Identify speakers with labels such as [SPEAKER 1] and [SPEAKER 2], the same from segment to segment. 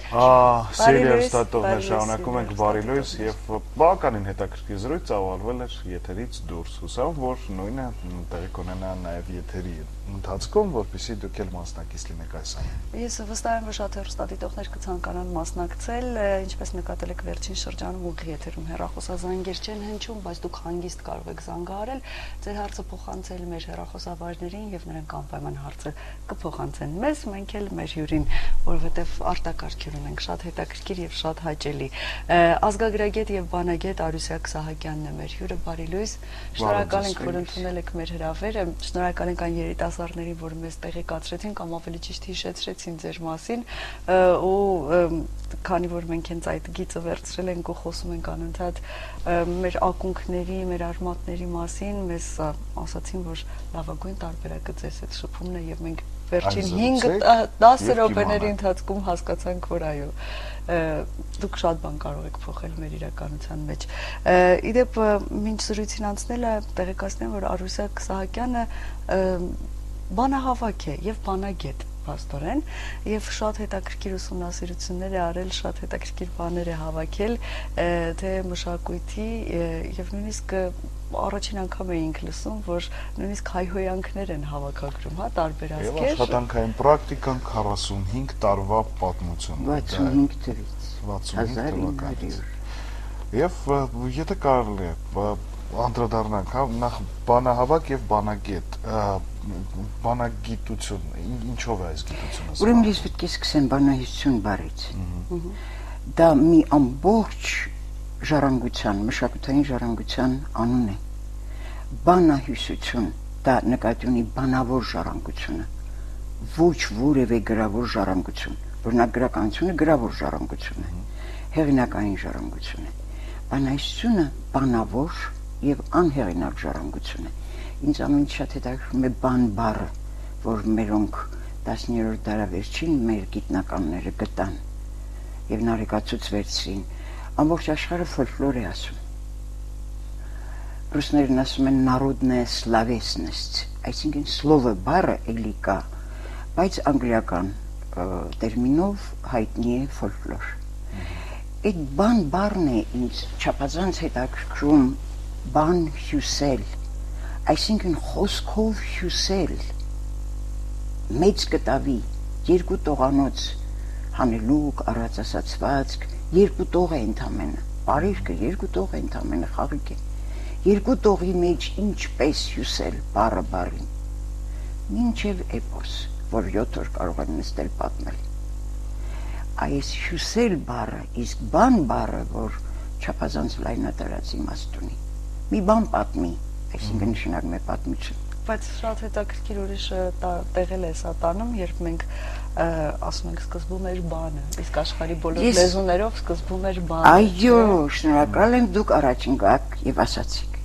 [SPEAKER 1] Սիրելի ստատողներ, շարունակում ենք բարի լույս եւ բավականին հետաքրքիր զրույց ծավալվել էր եթերից դուրս։ Հուսամ, որ նույնը տեղի կունենա նաեւ եթերի ընթացքում, որպեսզի դուք էլ մասնակից լինեք այս ամենին։
[SPEAKER 2] Ես վստահ եմ, որ շատ հեռուստադիտողներ կցանկանան մասնակցել, ինչպես նկատել եք վերջին շրջանում ուղիղ եթերում հեռախոսազանգեր չեն հնչում, բայց դուք հանգիստ կարող եք զանգահարել, ձեր հարցը փոխանցել մեր հեռախոսավարներին եւ նրանք անպայման հարցը կփոխանցեն մեզ, մենք էլ մեր հյուրին, որովհետեւ արտակարգեր ունենք շատ հետաքրքիր եւ շատ հաճելի։ Ազգագրագետ եւ բանագետ Արուսյակ Սահակյանն է մեր հյուրը, բարի լույս։ Շնորհակալ ենք, որ ընդունել եք մեր հրավերը, շնորհակալ ենք այն երիտասարդներին, որ մեզ տեղեկացրեցին կամ ավելի ճիշտ հիշեցրեցին ձեր մասին, ու քանի որ մենք հենց այդ գիծը վերցրել ենք ու խոսում ենք անընդհատ մեր ակունքների, մեր արմատների մասին, մեզ ասացին, որ լավագույն տարբերակը ձեզ այդ շփումն է եւ մենք վերջին 5-10 րոպեների ընթացքում հասկացանք, որ այո, դուք շատ բան կարող եք փոխել մեր իրականության մեջ։ Իդեպ մինչ զրույցին անցնելը տեղեկացնեմ, որ Արուսյակ Սահակյանը բանահավաք է եւ բանագետ փաստորեն եւ շատ հետաքրքիր ուսումնասիրություններ է արել, շատ հետաքրքիր բաներ է հավաքել թե մշակույթի եւ նույնիսկ առաջին անգամ էինք լսում, որ նույնիսկ հայհոյանքներ են հավաքագրում, հա, տարբեր ազգեր։
[SPEAKER 1] Եվ աշխատանքային պրակտիկան 45 տարվա պատմություն։
[SPEAKER 3] 65 թվականից
[SPEAKER 1] 65 թվականից։ Եվ եթե կարելի է անդրադառնանք, հա, նախ բանահավաք եւ բանագետ, բանագիտություն, ինչով է այս գիտությունը։
[SPEAKER 3] Ուրեմն ես պետք է սկսեմ բանահյուսություն բառից։ Դա մի ամբողջ ժառանգության, մշակութային ժառանգության անուն է։ Բանահյուսություն, դա նկատի ունի բանավոր ժառանգությունը, ոչ որևէ գրավոր ժառանգություն, օրինակ գրականությունը գրավոր ժառանգություն է, հեղինակային ժառանգություն է։ Բանահյուսությունը բանավոր եւ անհեղինակ ժառանգություն է։ Ինձ ամենից շատ հետաքրքրում է բան բառը, որ մերոնք 10-րդ դարավերջին մեր գիտնականները գտան եւ նարեկացուց վերցրին։ Ամբողջ աշխարհը ֆոլկլոր է ասում։ Ռուսներն ասում են «Народная словесность», այսինքն слово բառը էլի կա, բայց անգլիական տերմինով հայտնի է ֆոլկլոր։ Այդ բան բառն է ինձ չափազանց հետաքրքրում, բան հյուսել, այսինքն խոսքով հյուսել, մեծ կտավի, երկու տողանոց, հանելուկ, առած ասացվածք, երկու տող է ընդամենը, բարիրկը երկու տող է ընդամենը, խաղիկ է, երկու տողի մեջ ինչպես հյուսել բառը բառին, մինչև էպոս, որ 7 օր կարող են նստել պատմել։ Այս հյուսել բառը, իսկ բան բառը, որ չափազանց լայնատարած իմաստ ունի, մի բան պատմի, այսինքն նշանակում է պատմություն։
[SPEAKER 2] Բայց շատ հետաքրքիր ուրիշ տեղել է սա տանում, երբ մենք ասում ենք սկզբում էր բանը, իսկ աշխարհի բոլոր լեզուներով սկզբում էր բանը։
[SPEAKER 3] Այո, շնորհակալ եմ, դուք առաջին գաք եւ ասացիք։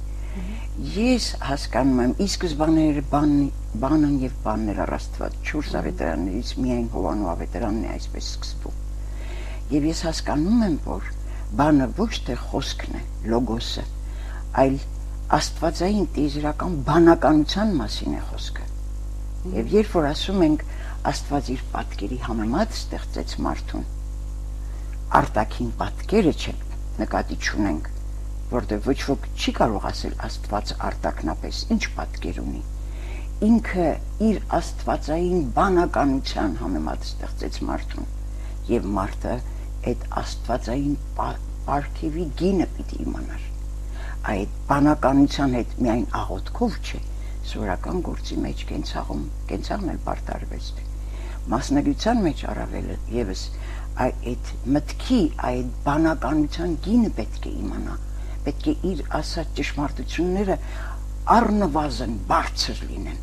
[SPEAKER 3] Ես հասկանում եմ, ի սկզբանե բանն եւ բանն էր Աստված, 4 ավետարաններից միայն Հովանու ավետարանն է այսպես սկսվում։ Եվ ես հասկանում եմ, որ բանը ոչ թե խոսքն է, լոգոսը, այլ աստվածային տիեզերական բանականության մասին է խոսքը։ Եվ երբ որ ասում ենք Աստված իր պատկերի համեմատ ստեղծեց մարդուն, արտաքին պատկերը նկատի չունենք, որտեղ ոչ ոք չի կարող ասել Աստված արտաքնապես ինչ պատկեր ունի։ Ինքը իր աստվածային բանականության համեմատ ստեղծեց մարդուն, եւ մարդը այդ աստվածային պարգևի գինը պիտի իմանար։ Այդ բանականության հետ միայն աղոթքով չէ, սովորական գործի մեջ կենցաղն էլ բարդարվեց։ Մասնագիտության մեջ առավել եւս այդ մտքի, այդ բանականության գինը պետք է իմանա, պետք է իր ասած ճշմարտությունները առնվազն բարձր լինեն։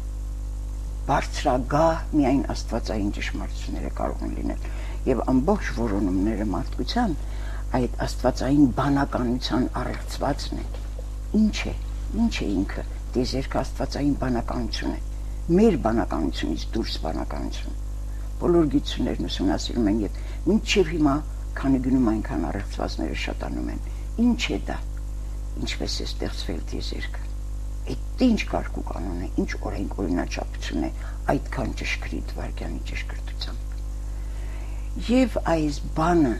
[SPEAKER 3] Բարձրագահ միայն աստվածային ճշմարտությունները կարող են լինել, եւ ամբողջ որոնումները մարդկության այդ աստվածային բանականության առեղծվածն է։ Ինչ է ինքը, դեզերքը աստվածային բանականություն է, մեր բանականությունից դուրս բանականություն։ Բոլոր գիտություններն ուսումնասիրում են եւ մինչեւ հիմա, քանի գնում այնքան առեղծվածները շատանում են, ինչ է դա, ինչպես է ստեղծվել դեզերքը։ Այդ ինչ կարգ ու կանոն է, ինչ օրենք օրինաչափություն է այդքան ճշգրիտ վարքյանի ճշգրտությամբ։ Եվ այս բանը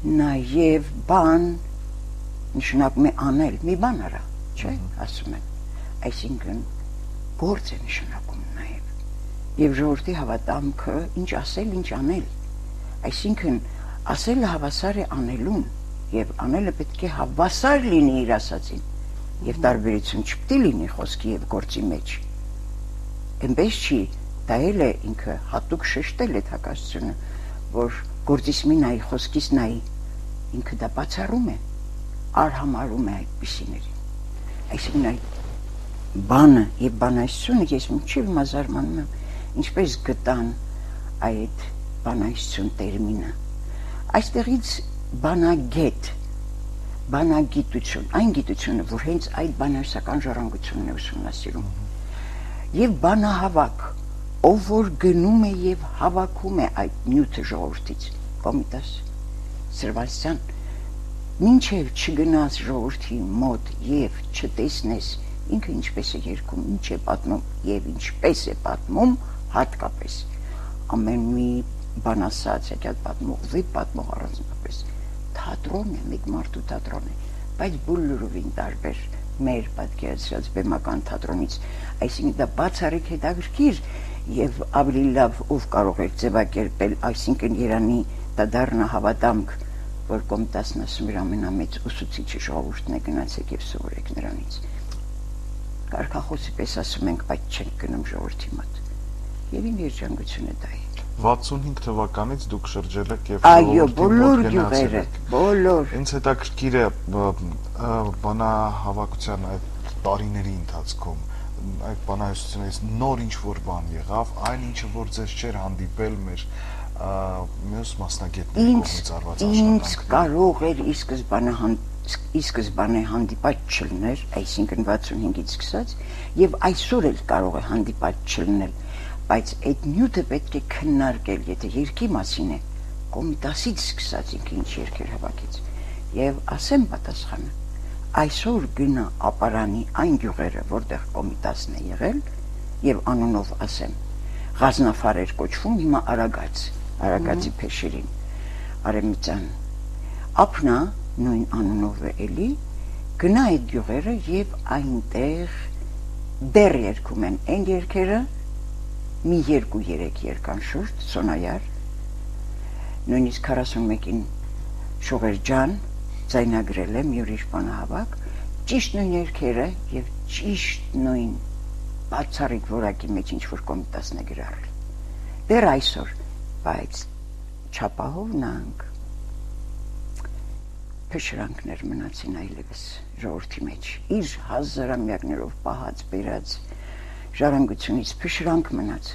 [SPEAKER 3] նաև բան նշանակում է անել, մի բան արա, չէ, ասում են, այսինքն գործ է նշանակում նաև եւ ժողովրդի հավատամքը ինչ ասել, ինչ անել, այսինքն ասելը հավասար է անելուն եւ անելը պետք է հավասար լինի իր ասածին եւ տարբերություն չպետք է լինի խոսքի եւ գործի մեջ այնպես չի դա էլ է ինքը հատուկ շեշտել է հակասությունը որ գործից մի նայի խոսքից նայի ինքը դա բացառում է արհամարում է այդպիսիներին այսինքն այդ բանը եւ բանայությունը ես մինչեւ մազարմանում եմ ինչպես գտան այդ բանայություն տերմինը այստեղից բանագետ բանագիտություն այն գիտությունը որ հենց այդ բանասական ժառանգությունն է ուսումնասիրում եւ բանահավաք ով որ գնում է եւ հավաքում է այդ նյութը ժողովրդից կոմիտաս Սրվալսյան մինչև չգնաս ժողովրդի մոտ եւ չտեսնես ինքը ինչպես է երգում ինչ է պատմում եւ ինչպես է պատմում հատկապես ամեն մի բան ասած եկած պատմողի պատմող առանձնապես թատրոն է մեկ մարդու թատրոն է բայց բոլորովին տարբեր մեր պատկերացրած բեմական թատրոնից այսինքն դա բացառիկ հետաքրքիր եւ ավելի լավ ով կարող է ձևակերպել այսինքն Երանի դա դառնա հավատամք որ կոմիտասն ասում իր ամենամեծ ուսուցիչը ժողովուրդն է գնացեք եւ սովորեք նրանից կարգախոսի պես ասում ենք բայց չենք գնում ժողովրդի մոտ եւ իմ երջանկությունը դա է
[SPEAKER 1] 65 թվականից դուք շրջել եք եւ
[SPEAKER 3] այո բոլոր գյուղերը բոլոր
[SPEAKER 1] ինձ հետաքրքիր է բանահավաքության այդ տարիների ընթացքում այդ բանահյուսությունից նոր ինչ որ բան եղավ այն ինչը որ ձեզ չէր հանդիպել մեր մյուս մասնագետների կողմից արված
[SPEAKER 3] ինձ կարող էր ի սկզբանե հանդիպած չլիներ այսինքն 65-ից սկսած եւ այսօր էլ կարող է հանդիպած չլինել բայց այդ նյութը պետք է քննարկել եթե երկի մասին է կոմիտասից սկսած ինքը ինչ երկեր հավաքեց եւ ասեմ պատասխանը այսօր գնա ապարանի այն գյուղերը որտեղ կոմիտասն է եղել եւ անունով ասեմ Ղազնաֆար էր կոչվում հիմա Արագածի փեշերին Արեմիցան ապնա նույն անունով է էլի գնա այդ գյուղերը եւ այնտեղ դեռ երգում են այն երգերը մի 2-3 երկան շուրջ Սոնայար նույնիսկ 41-ին Շողերջան ձայնագրել եմ յուրիշ բանահավաք ճիշտ նույն երգերը եւ ճիշտ նույն բացառիկ որակի մեջ ինչ որ կոմիտասն է գրառել դեռ այսօր բայց չափահով նանք փշրանքներ մնացին այլևս ժողովրդի մեջ իր հազարամյակներով պահած բերած ժառանգությունից փշրանք մնաց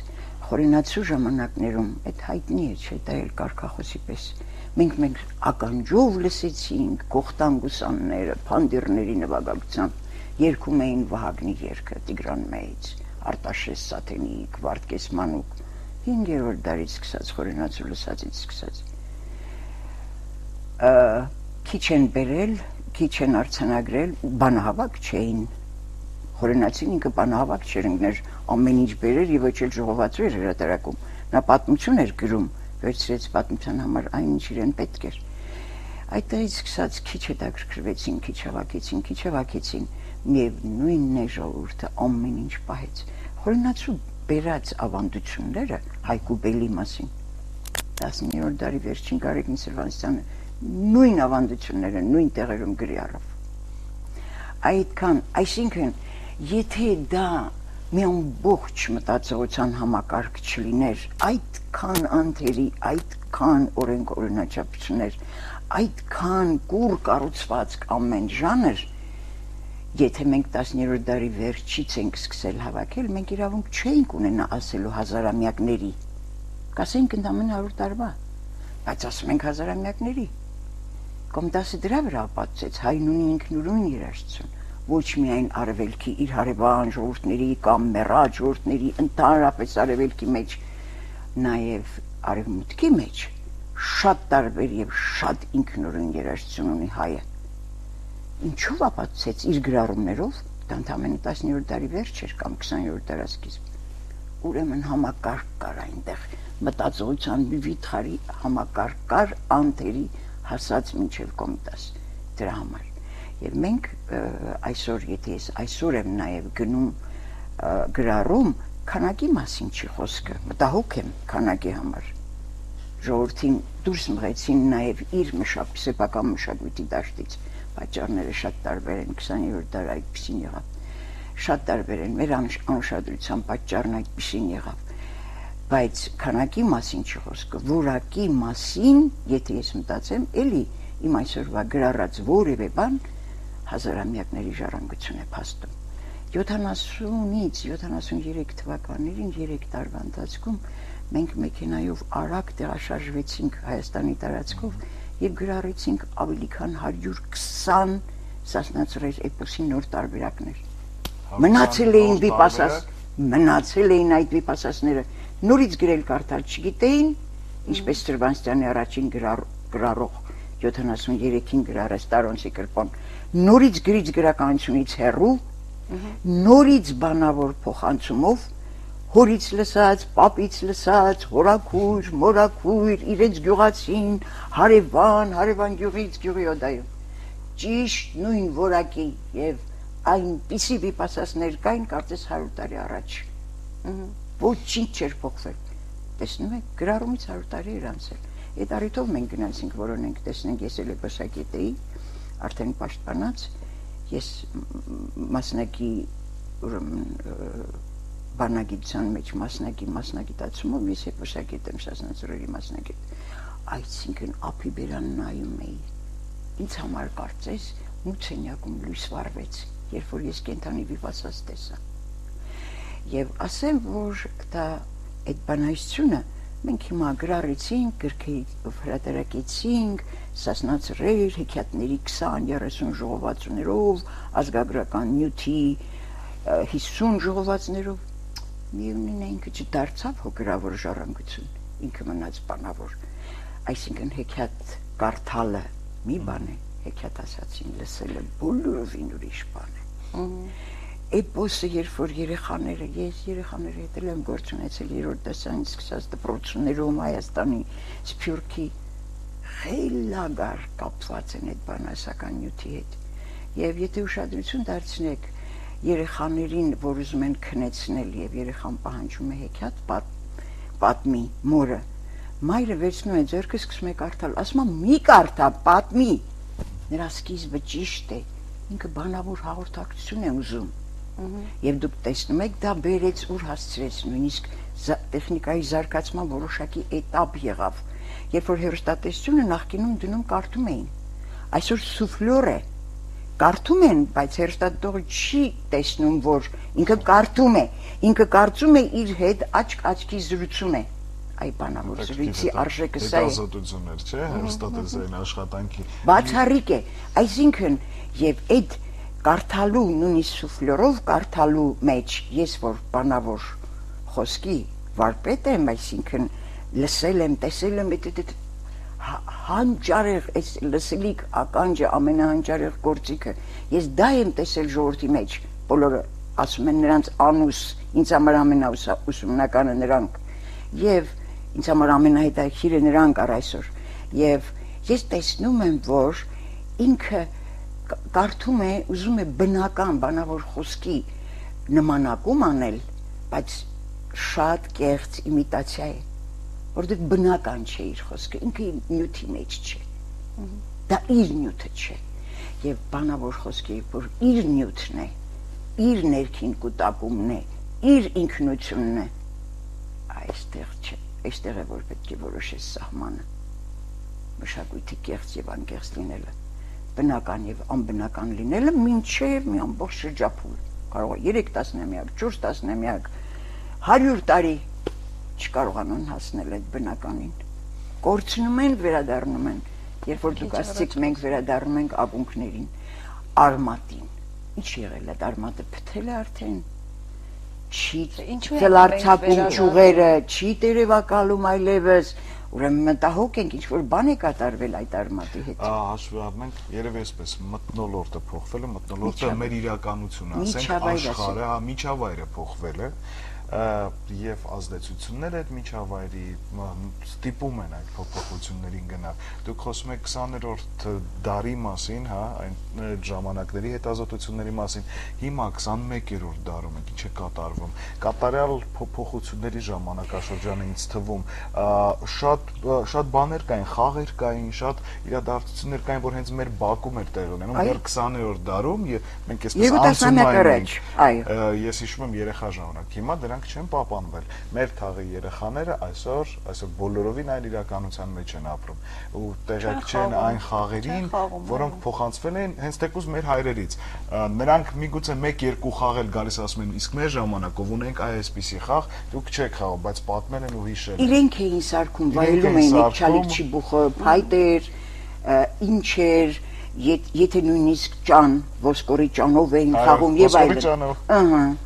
[SPEAKER 3] խորենացու ժամանակներում այդ հայտնի է չէ դա էլ կարգախոսի պես մենք ականջով լսեցինք կողտանգուսանները փանդիրների նվագակցությամբ երգում էին Վահագնի երգը Տիգրան Մեծ Արտաշես Սաթենիկ Վարդգես Մանուկ 5-րդ դարից սկսած խորենացու լսածից սկսած քիչ են բերել քիչ են արձանագրել բանահավաք չէին Խորենացին ինքը բանահավաք չէր ընկներ ամեն ինչ բերեր եւ ոչ էլ ժողովածու էր հրատարակում նա պատմություն էր գրում վերցրեց պատմության համար այն ինչ իրեն պետք էր այդտեղից սկսած քիչ հետաքրքրվեցին քիչ հավաքեցին եւ նույնն է ժողովուրդը ամեն ինչ պահեց խորենացու բերած ավանդությունները Հայկուբելի մասին 19-րդ դարի վերջին Գարեգին Սրվանստյանը նույն ավանդությունները նույն տեղերում գրի առավ այդքան այսինքն եթե դա մի ամբողջ մտածողության համակարգ չլիներ այդքան անթերի այդքան օրենք օրինաչափություններ այդքան կուր կառուցված ամեն ժանր եթե մենք 10-րդ դարի վերջից ենք սկսել հավաքել մենք իրավունք չենք ունենա ասելու հազարամյակների կասենք ընդամենը 100 տարվա բայց ասում ենք հազարամյակների Կոմիտասը դրա վրա ապացուցեց հայն ունի ինքնուրույն երաժշտություն ոչ միայն արևելքի իր հարևան ժողովուրդների կամ մեռած ժողովուրդների ընդհանրապես արևելքի մեջ նաև արևմուտքի մեջ շատ տարբեր եւ շատ ինքնուրույն երաժշտություն ունի հայը ինչով ապացուցեց իր գրառումներով դա ընդամենը 10-րդ դարի վերջ էր կամ 20-րդ դարասկիզբ ուրեմն համակարգ կար այնտեղ մտածողության մի վիթխարի համակարգ կար անթերի հասած մինչև Կոմիտաս դրա համար։ Եվ մենք այսօր, եթե ես այսօր եմ նաև գնում գրառում, քանակի մասին չի խոսքը, մտահոգ եմ քանակի համար։ Ժողովրդին դուրս մղեցին նաև իր սեփական մշակույթի դաշտից, պատճառները շատ տարբեր են, 20-րդ դարը այդպեսին եղավ, շատ տարբեր են, մեր անուշադրության պատճառն այդպեսին եղավ, բայց քանակի մասին չի խոսքը, որակի մասին, եթե ես մտածեմ, էլի իմ այսօրվա գրառած որևէ բան հազարամյակների ժառանգություն է փաստում։ 70-ից 73 թվականներին 3 տարվա ընթացքում մենք մեքենայով արագ տեղաշարժվեցինք Հայաստանի տարածքով եւ գրառեցինք ավելի քան 120 Սասնացրեր էպոսի նոր տարբերակներ։ Մնացել էին այդ վիպասասները նորից գրել կարդալ չգիտեին, ինչպես Սրբանստյանի առաջին գրառող 73-ին գրառեց Տարոնցի կրպոն, նորից գրից գրականությունից հեռու, նորից բանավոր փոխանցումով, հորից լսած, պապից լսած, հորաքույր, մորաքույր, իրենց գյուղացին, հարևան գյուղից գյուղի օդայում, ճիշտ նույն որակի եւ այնպիսի վիպասասներ կային, կարծես 100 տարի առաջ, ոչինչ չէր փոխվել, տեսնում եք, գրառումից 100 տարի էր անցել, այդ առիթով մենք գնացինք, որոնենք տեսնենք, ես էլ եպոսակետ էի, արդեն պաշտպանած, ես մասնակի բանագիտության մեջ մասնագիտացումով ես եպոսակետ եմ Սասնացրերի մասնագետ, այսինքն ափի բերան նայում էի, ինձ համար կարծես մութսենյակում լույս վառվեց, երբ որ ես կենթանի վիպասած տեսա, եւ ասեմ, որ դա այդ բանահյուսությունը մենք հիմա գրառեցինք, գրքերի հրատարակեցինք, Սասնացրեր, հեքիաթների 20-30 ժողովածուներով, ազգագրական նյութի 50 ժողովածներով, միևնույն է ինքը չդարձավ հոգրավոր ժառանգություն, ինքը մնաց բանավոր, այսինքն հեքիաթ կարդալը մի բան է, հեքիաթ ասացին լսելը բոլորովին ուրիշ բան է։ Էպոսը, երբ որ երեխաները, ես երեխաների հետ եմ գործ ունեցել 3-րդ դասարանից սկսած դպրոցներում Հայաստանի Սփյուռքի խելագար կապված են այդ բանասական նյութի հետ։ Եվ եթե ուշադրություն դարձնեք երեխաներին, որ ուզում են քնեցնել եւ երեխան պահանջում է հեքիաթ պատմի մորը, մայրը վերցնում է ձեռքը, սկսում է կարդալ, ասում է մի կարդա, պատմի։ Նրա սկիզբը ճիշտ է, ինքը բանավոր հաղորդակցություն է ուզում։ Եվ դուք տեսնում եք, դա բերեց ուր հասցրեց, նույնիսկ տեխնիկայի զարգացման որոշակի էտապ եղավ, երբ որ հեռուստատեսությունը նախկինում դնում կարդում էին, այսօր սուֆլյոր է, կարդում են, բայց հեռուստատողը չի տեսնում, որ ինքը կարդում է, ինքը կարծում է իր հետ աչք-աչքի զրուցում է, այ բանավոր զրույցի արժեքը սա է։
[SPEAKER 1] Հետազոտություններ, չէ, հեռուստատեսային աշխատանքի։
[SPEAKER 3] Բացառիկ է, այսինքն եւ այդ կարդալու նույնիսկ սուֆլյորով կարդալու մեջ ես որ բանավոր խոսքի վարպետ եմ, այսինքն լսել եմ, տեսել եմ այդ հանճարեղ, այս լսելիք ականջը ամենահանճարեղ գործիքը, ես դա եմ տեսել ժողովրդի մեջ, բոլորը ասում են նրանց անուս, ինձ համար ամենաուսումնականը նրանք, եւ ինձ համար ամենահետաքրքիրը նրանք առ այսօր, եւ ես տեսնում եմ, որ ինքը կարդում է, ուզում է բնական բանավոր խոսքի նմանակում անել, բայց շատ կեղծ իմիտացիա է, որտեղ բնական չէ իր խոսքը, ինքը նյութի մեջ չէ, դա իր նյութը չէ, եւ բանավոր խոսքը, որ իր նյութն է, իր ներքին կուտակումն է, իր ինքնությունն է, այստեղ չէ, այստեղ է, որ պետք է որոշես սահմանը, մշակույթի կեղծ եւ անկեղծ լինելը, բնական եւ անբնական լինելը մինչեւ մի ամբողջ շրջափուլ, կարող է 3 տասնամյակ, 4 տասնամյակ, 100 տարի չկարողանան հասնել այդ բնականին, կորցնում են, վերադառնում են, երբ որ դուք ասացիք մենք վերադառնում ենք ակունքներին, արմատին, ինչ եղել է, արմատը փթել է արդեն, չի ծլարցակում ճյուղերը, չի տերևակալում այլևս, ուրեմն մտահոգ ենք, ինչ-որ բան է կատարվել այդ արմատի հետ։
[SPEAKER 1] Հաշվի առնենք, երևի այսպես մթնոլորտը փոխվել է, մթնոլորտը մեր իրականությունը, ասենք աշխարհը, միջավայրը փոխվել է, եւ ազդեցություններ այդ միջավայրի ստիպում են այդ փոփոխություններին գնալ։ Դուք խոսում եք 20-րդ դարի մասին, հա, այն ժամանակների հետազոտությունների մասին։ Հիմա 21-րդ դարում ենք, ինչ է կատարվում։ Կատարյալ փոփոխությունների ժամանակաշրջանը ինձ թվում շատ բաներ կային, խաղեր կային, շատ իրադարձություններ կային, որ հենց մեր բակում էր տեղի ունենում, դեռ 20-րդ դարում եւ մենք այսպես անցումային ենք։ Ես հիշում եմ երեխա ժամանակ։ Հիմա դրանք չեն պահպանվել։ Մեր թաղի երեխաները այսօր բոլորովին այլ իրականության մեջ են ապրում ու տեղյակ չեն այն խաղերին, որոնք փոխանցվել են հենց թեկուզ մեր հայրերից։ Նրանք միգուցե 1-2 խաղ էլ գալիս ասում են, իսկ մեր ժամանակով ունենք այսպիսի խաղ, դուք չեք խաղում, բայց պատմել են ու հիշել են։
[SPEAKER 3] Իրենք էին սարքում, վայելում էին այդ չալիք-չիբուխը, փայտեր, ինչեր, եթե նույնիսկ ճան, ոսկորի ճանով էին խաղում եւ այլն։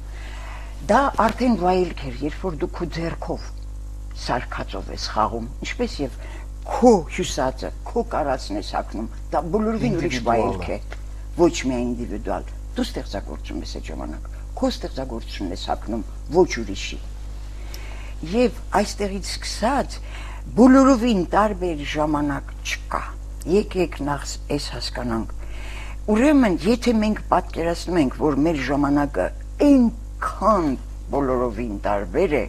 [SPEAKER 3] Դա արդեն վայելք էր, երբ որ դու քո ձեռքով սարքածով ես խաղում, ինչպես եւ քո հյուսածը, քո կարածն ես հագնում, դա բոլորովին ուրիշ վայելք է, ոչ միայն ինդիվիդուալ։ Դու ստեղծագործում ես այդ ժամանակ, քո ստեղծագործությունն ես հագնում, ոչ ուրիշի։ Եվ այստեղից սկսած բոլորովին տարբեր ժամանակ չկա։ Եկեք նախ այս հասկանանք։ Ուրեմն, եթե մենք պատկերացնում ենք, որ մեր ժամանակը այնքան բոլորովին տարբեր է,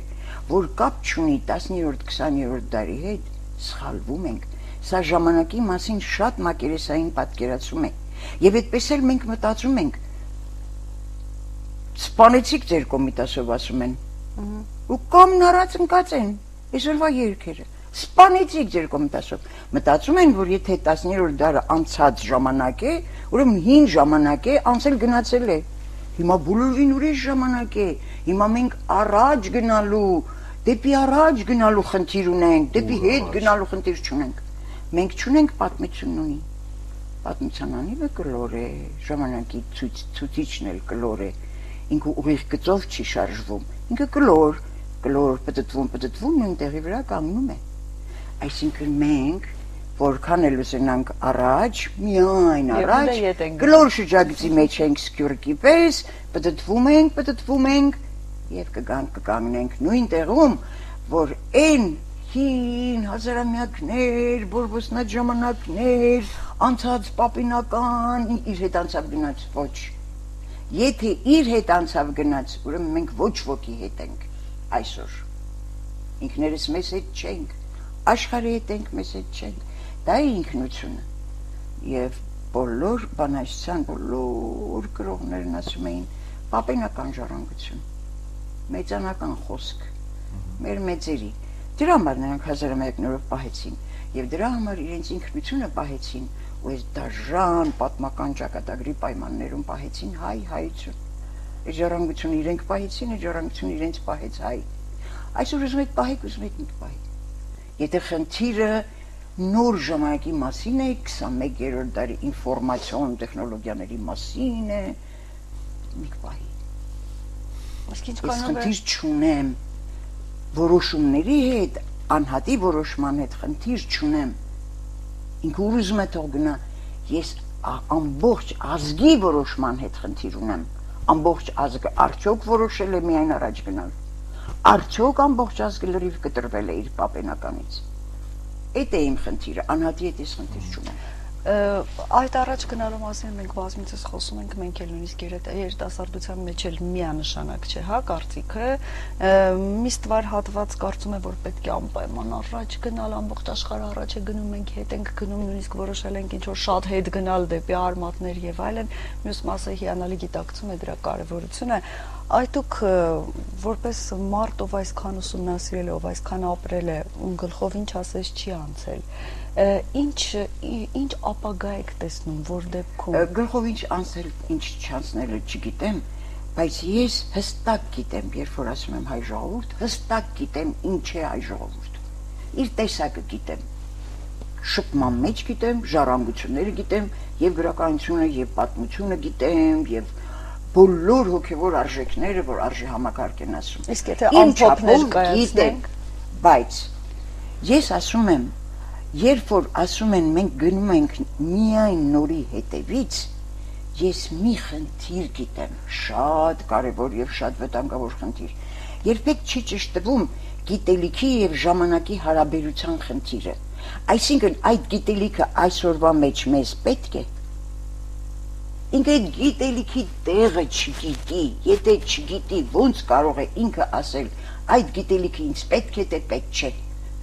[SPEAKER 3] որ կապ չունի 10-րդ, 20-րդ դարի հետ, սխալվում ենք։ Սա ժամանակի մասին շատ մակերեսային պատկերացում է։ Եվ այդպես էլ մենք մտածում ենք։ Սպանեցիք ձեր կոմիտասով ասում են։ Ու կամն առած ընկած են, այսօրվա երգերը։ Սպանեցիք ձեր կոմիտասով։ Մտածում են, որ եթե 10-րդ դարը անցած ժամանակ է, ուրեմն հին ժամանակ է, անցել գնացել է։ Հիմա բոլորովին ուրիշ ժամանակ է։ Հիմա մենք առաջ գնալու, դեպի առաջ գնալու խնդիր ունենք, դեպի հետ գնալու խնդիր չունենք։ Մենք չունենք պատմություն ունի։ Պատմության անիվը կլոր է, ժամանակի ցուցիչն էլ կլոր է։ Ինքը ուղիղ գծով չի շարժվում։ Ինքը կլոր, պտտվում, նույն տեղի վրա կանգնում է։ Այսինքն մենք որքան էլ ուզենանք առաջ, միայն առաջ, կլոր շրջագծի մեջ ենք սկյուրկի պես, պտտվում ենք եւ կկանգնենք նույն տեղում, որ այն հին հազարամյակներ, բորբոսնած ժամանակներ, անցած պապինական իր հետ անցավ գնաց ոչ։ Եթե իր հետ անցավ գնաց, ուրեմն մենք ոչ ոքի հետ ենք այսօր։ Ինքներս մեզ հետ չենք, աշխարհի հետ ենք, մեզ հետ չենք։ Դա է ինքնությունը։ Եվ բոլոր բանաստեղծության բոլոր գրողներն ասում էին պապենական ժառանգություն, մեծանական խոսք, մեր մեծերի։ Դրա համար նրանք հազարամյակներով պահեցին եւ դրա համար իրենց ինքնությունը պահեցին ու այս դաժան պատմական ճակատագրի պայմաններում պահեցին հայություն։ Այս ժառանգությունը իրենք պահեցին, այս ժառանգությունը իրենց պահեց հայ։ Այսօր ուզում եք պահեք, ուզում եք մի պահեք։ Եթե խնդիրը նոր ժամանակի մասին է, 21-րդ դարի ինֆորմացիոն տեխնոլոգիաների մասին է, մի պահի։ Խնդիր չունեմ որոշումների հետ, անհատի որոշման հետ խնդիր չունեմ։ Ինքը ուր ուզում է թող գնա, ես ամբողջ ազգի որոշման հետ խնդիր ունեմ։ Ամբողջ ազգը արդյոք որոշել է միայն առաջ գնալ։ Արդյոք ամբողջ ազգը լրիվ կտրվել է իր պապենականից։ Այդ է իմ խնդիրը, անհատի հետ ես խնդիր չունեմ։
[SPEAKER 2] Այդ առաջ գնալու մասին մենք բազմիցս խոսում ենք, մենք էլ նույնիսկ երիտասարդության մեջ էլ միանշանակ չէ, հա, կարծիքը մի ստվար հատված կարծում է, որ պետք է անպայման առաջ գնալ, ամբողջ աշխարհը առաջ է գնում, մենք հետ ենք գնում, նույնիսկ որոշել ենք ինչ որ շատ հետ գնալ դեպի արմատներ եւ այլն, մյուս մասը հիանալի գիտակցում է դրա կարեւորությունը։ Այդ դուք որպես մարդ, ով այսքան ուսումնասիրել է, ով այսքան ապրել է, ում գլխով ինչ ասես չի անցել, ինչ ապագա եք տեսնում, որ դեպքում
[SPEAKER 3] գլխով ինչ անցել, ինչ չանցնելը չգիտեմ, բայց ես հստակ գիտեմ, երբ որ ասում եմ հայ ժողովուրդ, հստակ գիտեմ ինչ է հայ ժողովուրդ։ Իր տեսակը գիտեմ, շփման մեջ գիտեմ, ժառանգությունները գիտեմ, եւ գրականությունը, եւ պատմությունը գիտեմ, եւ բոլոր հոգեվոր արժեքները, որ արժի համակարգ են ասում։
[SPEAKER 2] Իսկ եթե ամփոփ ներկայացնենք,
[SPEAKER 3] բայց ես ասում եմ, երբ որ ասում են մենք գնում ենք միայն նորի հետևից, ես մի խնդիր գիտեմ, շատ կարևոր եւ շատ վտանգավոր խնդիր։ երբեք չի ճշտվում գիտելիքի եւ ժամանակի հարաբերության խնդիրը։ Այսինքն այդ գիտելիքը այսօրվա մեջ մեզ պետք է։ Ինքը այդ գիտելիքի տեղը չգիտի, եթե չգիտի, ոնց կարող է ինքը ասել, այդ գիտելիքը ինձ պետք է, թե պետք չէ։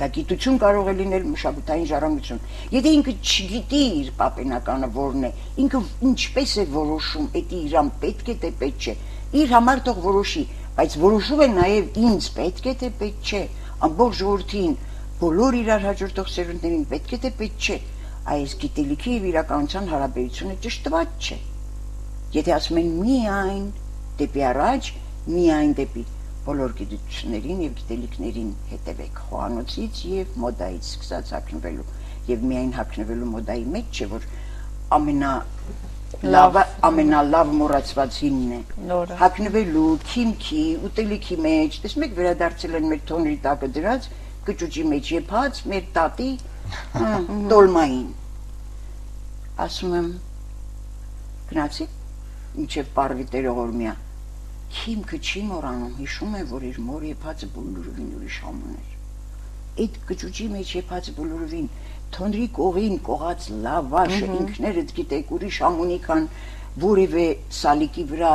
[SPEAKER 3] Դա գիտություն կարող է լինել մշակութային ժառանգություն։ Եթե ինքը չգիտի իր պապենականը որն է, ինքը ինչպես է որոշում, դա իրան պետք է, թե պետք չէ։ Իր համար թող որոշի, բայց որոշում է նաև ինձ պետք է, թե պետք չէ, ամբողջ ժողովրդին, բոլոր իրար հաջորդող սերունդներին պետք է, թե պետք չէ, այս գիտելիքի եւ իրականության հարաբերությունը ճշտված չէ։ Եթե ասում են միայն դեպի առաջ, միայն դեպի բոլոր գիտություններին եւ գիտելիքներին հետևեք, խոհանոցից եւ մոդայից սկսած հագնվելու եւ միայն հագնվելու մոդայի մեջ չէ, որ ամենալավ մոռացվածինն է, հագնվելու, քիմքի, ուտելիքի մեջ, տեսնում եք վերադարձել են մեր թոնրի տակը դրած, կճուճի մեջ եփած, մեր տատի տոլմային։ Ասում եմ, գնացի, ինչեւ պարվի տերողորմյա, քիմքը չի մոռանում, հիշում է, որ իր մոր եփածը բուլուրովին ուրիշ համուն էր։ Այդ կճուճի մեջ եփած բուլուրովին, թոնրի կողին կողած լավաշը ինքներդ գիտեք ուրիշ համունի քան որևէ սալիկի վրա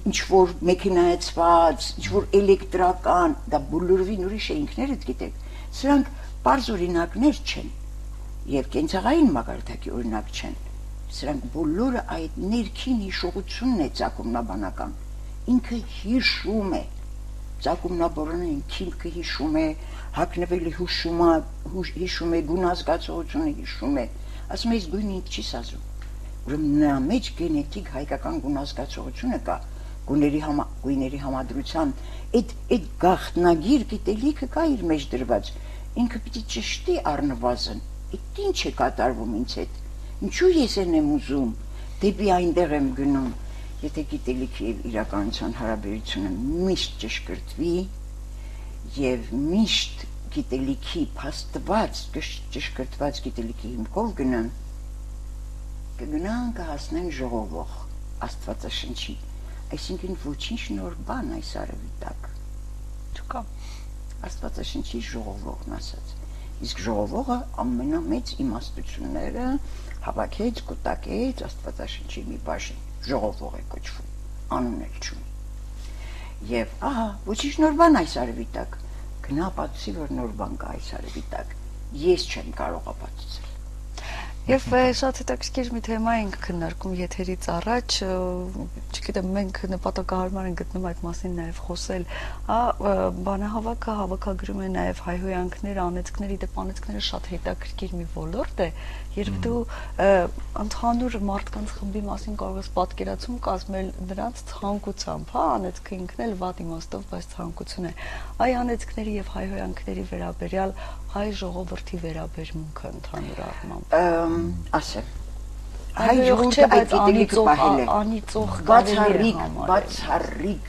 [SPEAKER 3] ինչ-որ մեքենայացված, ինչ-որ էլեկտրական, դա բուլուրովին ուրիշ է ինքներդ գիտեք։ Սրանք պարզ օրինակներ չեն եւ կենցաղային մակարդակի օրինակ չեն։ Սրանք բոլորը այդ ներքին հիշողությունն է ցակումնաբանական։ Ինքը հիշում է, ցակումնաբորոնը քիմքը հիշում է, հագնվելի հիշում է, գունազգացողությունը հիշում է, ասում է, գույնը ինձ չի սազում, ուրեմն նրա մեջ գենետիկ հայկական գունազգացողությունը կա, գույների համադրության, այդ գաղտնագիր գիտելիքը կա իր մեջ դրված, ինքը պիտի ճշտի առնվազն, այդ ինչ է կատարվում ինձ հետ, ինչու ես եմ ուզում, դեպի այնտեղ եմ գնում, եթե գիտելիքի եւ իրականության հարաբերությունը միշտ ճշգրտվի եւ միշտ գիտելիքի փաստված ճշգրտված գիտելիքի հիմքով կգնան կհասնեն ժողովող Աստվածաշնչի, այսինքն ոչինչ նոր բան այս արևի տակ չկա, Աստվածաշնչի ժողովողն ասած, իսկ ժողովողը ամենամեծ իմաստությունները հավաքեց, կուտակեց Աստվածաշնչի մի բաժին, ժողովող է կոչվում, անուն էլ չունի։ Եվ ահա, ոչինչ նոր բան այս արևի տակ, գնա պատասի, որ նոր բան կա այս արևի տակ, ես չեմ կարող ապացուցել։
[SPEAKER 2] Եվ շատ հետաքրքիր մի թեմա ենք քննարկում եթերից առաջ, չգիտեմ, մենք նպատակահարմար ենք գտնում այդ մասին նաև խոսել, բանահավաքը հավաքագրում է նաև հայհոյանքներ, անեծքներ, իդեպ անեծքները շատ հետաքրքիր մի ոլորտ է, երբ դու ընդհանուր մարդկանց խմբի մասին կարող ես պատկերացում կազմել նրանց ցանկությամբ, անեծքը ինքն էլ վատ իմաստով, բայց ցանկություն է։ Այ անեծքների եւ հայհոյանքների վերաբերյալ հայ ժողովրդի վերաբերմունքը ընդհանուր առմամբ։
[SPEAKER 3] Ասեմ, հայ ժողովուրդը այդ գիտելիքը պահել է,
[SPEAKER 2] անիծող
[SPEAKER 3] բացառիկ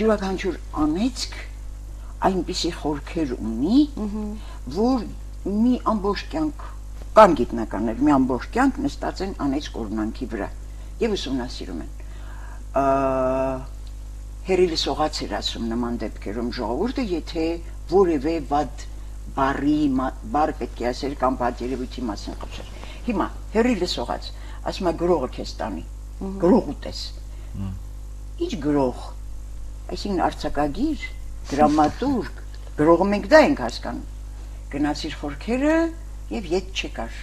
[SPEAKER 3] յուրաքանչյուր անեծք այնպիսի խորքեր ունի, որ մի ամբողջ կյանք կան գիտնականներ, մի ամբողջ կյանք նստած են անեծք օրինանքի վրա եւ ուսումնասիրում են։ Հերիլի սողաց էր ասում նման դեպքերում ժողովուրդը, եթե որևէ վատ բառ պետք է ասել կամ վատ երևույթի մասին խոսեր։ Հիմա հերիլի սողաց, ասում է գրողը քեզ տանի, գրող ուտես։ Ինչ գրող, այսինքն արձակագիր, դրամատուրգ, գրողը մենք դա ենք հասկանում։ Գնացիր խորքերը եւ ետ չեկար,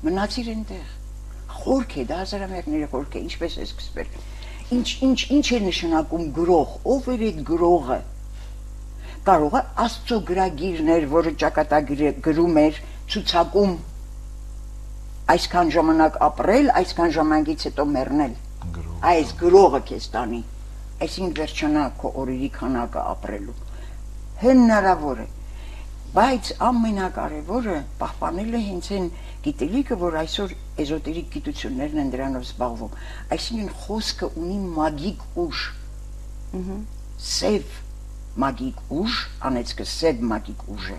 [SPEAKER 3] մնացիր այնտեղ, խորք է, դա հազարամյակների խորք է, ինչպես է սկսվել, ինչ է նշանակում գրող, ով էր այդ գրողը, կարող է Աստծո գրագիրներ, որը ճակատագրում էր, ցուցակում, այսքան ժամանակ ապրել, այսքան ժամանակից հետո մեռնել, այս գրողը քեզ տանի, այսինքն վերջանա քո օրերի քանակը ապրելու, հնարավոր է, բայց ամենակարևորը պահպանելը հենց այն գիտելիքը, որ այսօր էզոտերիկ գիտություններն են դրանով զբաղվում, այսինքն խոսքը ունի մագիկ ուժ, սև մագիկ ուժ, անեծքը սև մագիկ ուժ է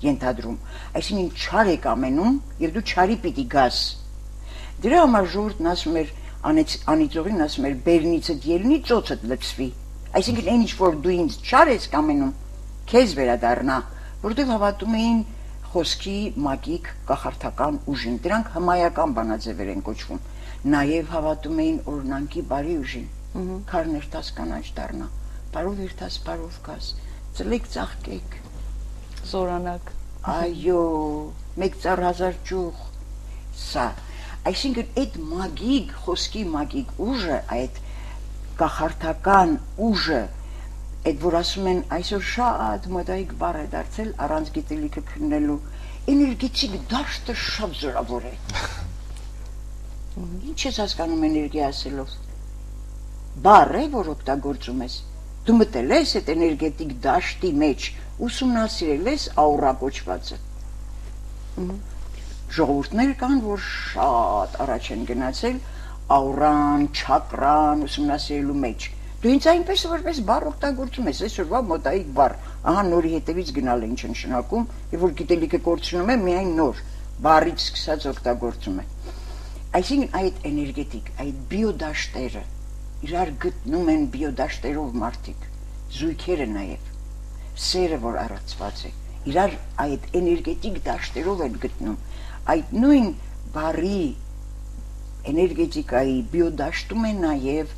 [SPEAKER 3] ենթադրում, այսինքն չար եք ամենում եւ դու չարի պիտի գաս։ Դրա համար ժողովուրդն ասում էր, անիծողին ասում էր, բերնիցդ ելնի, ծոցդ լցվի, Այսինքն այն ինչ որ դու ինձ չար ես կամենում, քեզ վերադառնա, որտեղ հավատում էին խոսքի մագիկ կախարդական ուժին, դրանք հմայական բանաձևեր են կոչվում, նաև հավատում էին օրնանկի բարի ուժին, քարներ տաս կանաչ դառնա, բարով երթաս, բարով գաս, ծլեք ծաղկեք,
[SPEAKER 2] զորանակ,
[SPEAKER 3] այո, մեկ ծառ հազար ճյուղ, սա, այսինքն այդ մագիկ, խոսքի մագիկ ուժը, այդ կախարդական ուժը, այդ որ ասում են այսօր շատ մոդայիկ բառ է դարձել առանց գիտելիքը քննելու, էներգետիկ դաշտը շատ զորավոր է։ Ինչ ես հասկանում էներգիա ասելով։ Բառ է, որ օգտագործում ես։ Դու մտել ես այդ էներգետիկ դաշտի մեջ, ուսումնասիրել ես աուրա կոչվածը։ Ժողովուրդներ կան, որ շատ առաջ են գնացել աուրան, չակրան ուսումնասիրելու մեջ։ Դու ինձ այնպես որպես բառ օգտագործում ես, այսօրվա մոդայիկ բառ, ահա նորի հետևից գնալ է ինչ նշանակում, եւ որ գիտելիքը կորցնում է, միայն նոր բառից սկսած օգտագործում է։ Այսինքն այդ էներգետիկ, այդ բիոդաշտերը իրար գտնում են բիոդաշտերով մարդիկ, զույգերը նաեւ, սերը որ առածված է, իրար այդ էներգետիկ դաշտերով են գտնում, այդ նույն բառի էներգետիկայի բիոդաշտում են նաև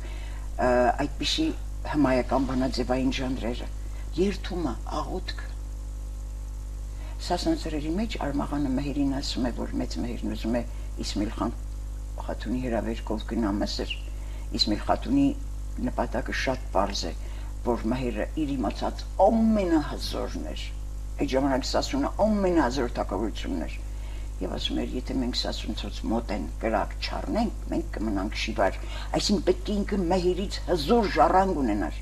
[SPEAKER 3] այդպիսի հմայական բանաձևային ժանրերը, երթումը, աղոթքը։ Սասանցրերի մեջ Արմաղանը Մեհերին ասում է, որ մեծ Մեհերն ուզում է Իսմայիլ խաթունի հրավերքով գնա Մսր։ Իսմայիլ խաթունի նպատակը շատ պարզ է, որ Մեհերը իր իմացած ամենահզորն էր։ Այդ ժամանակ Սասունը ամենահզոր թագավորությունն էր։ Եվ ասում էր, եթե մենք Սասունցոց մոտ են կրակ չառնենք, մենք կմնանք շիվար, այսինքն պետք է ինքը Մեհերից հզոր ժառանգ ունենար։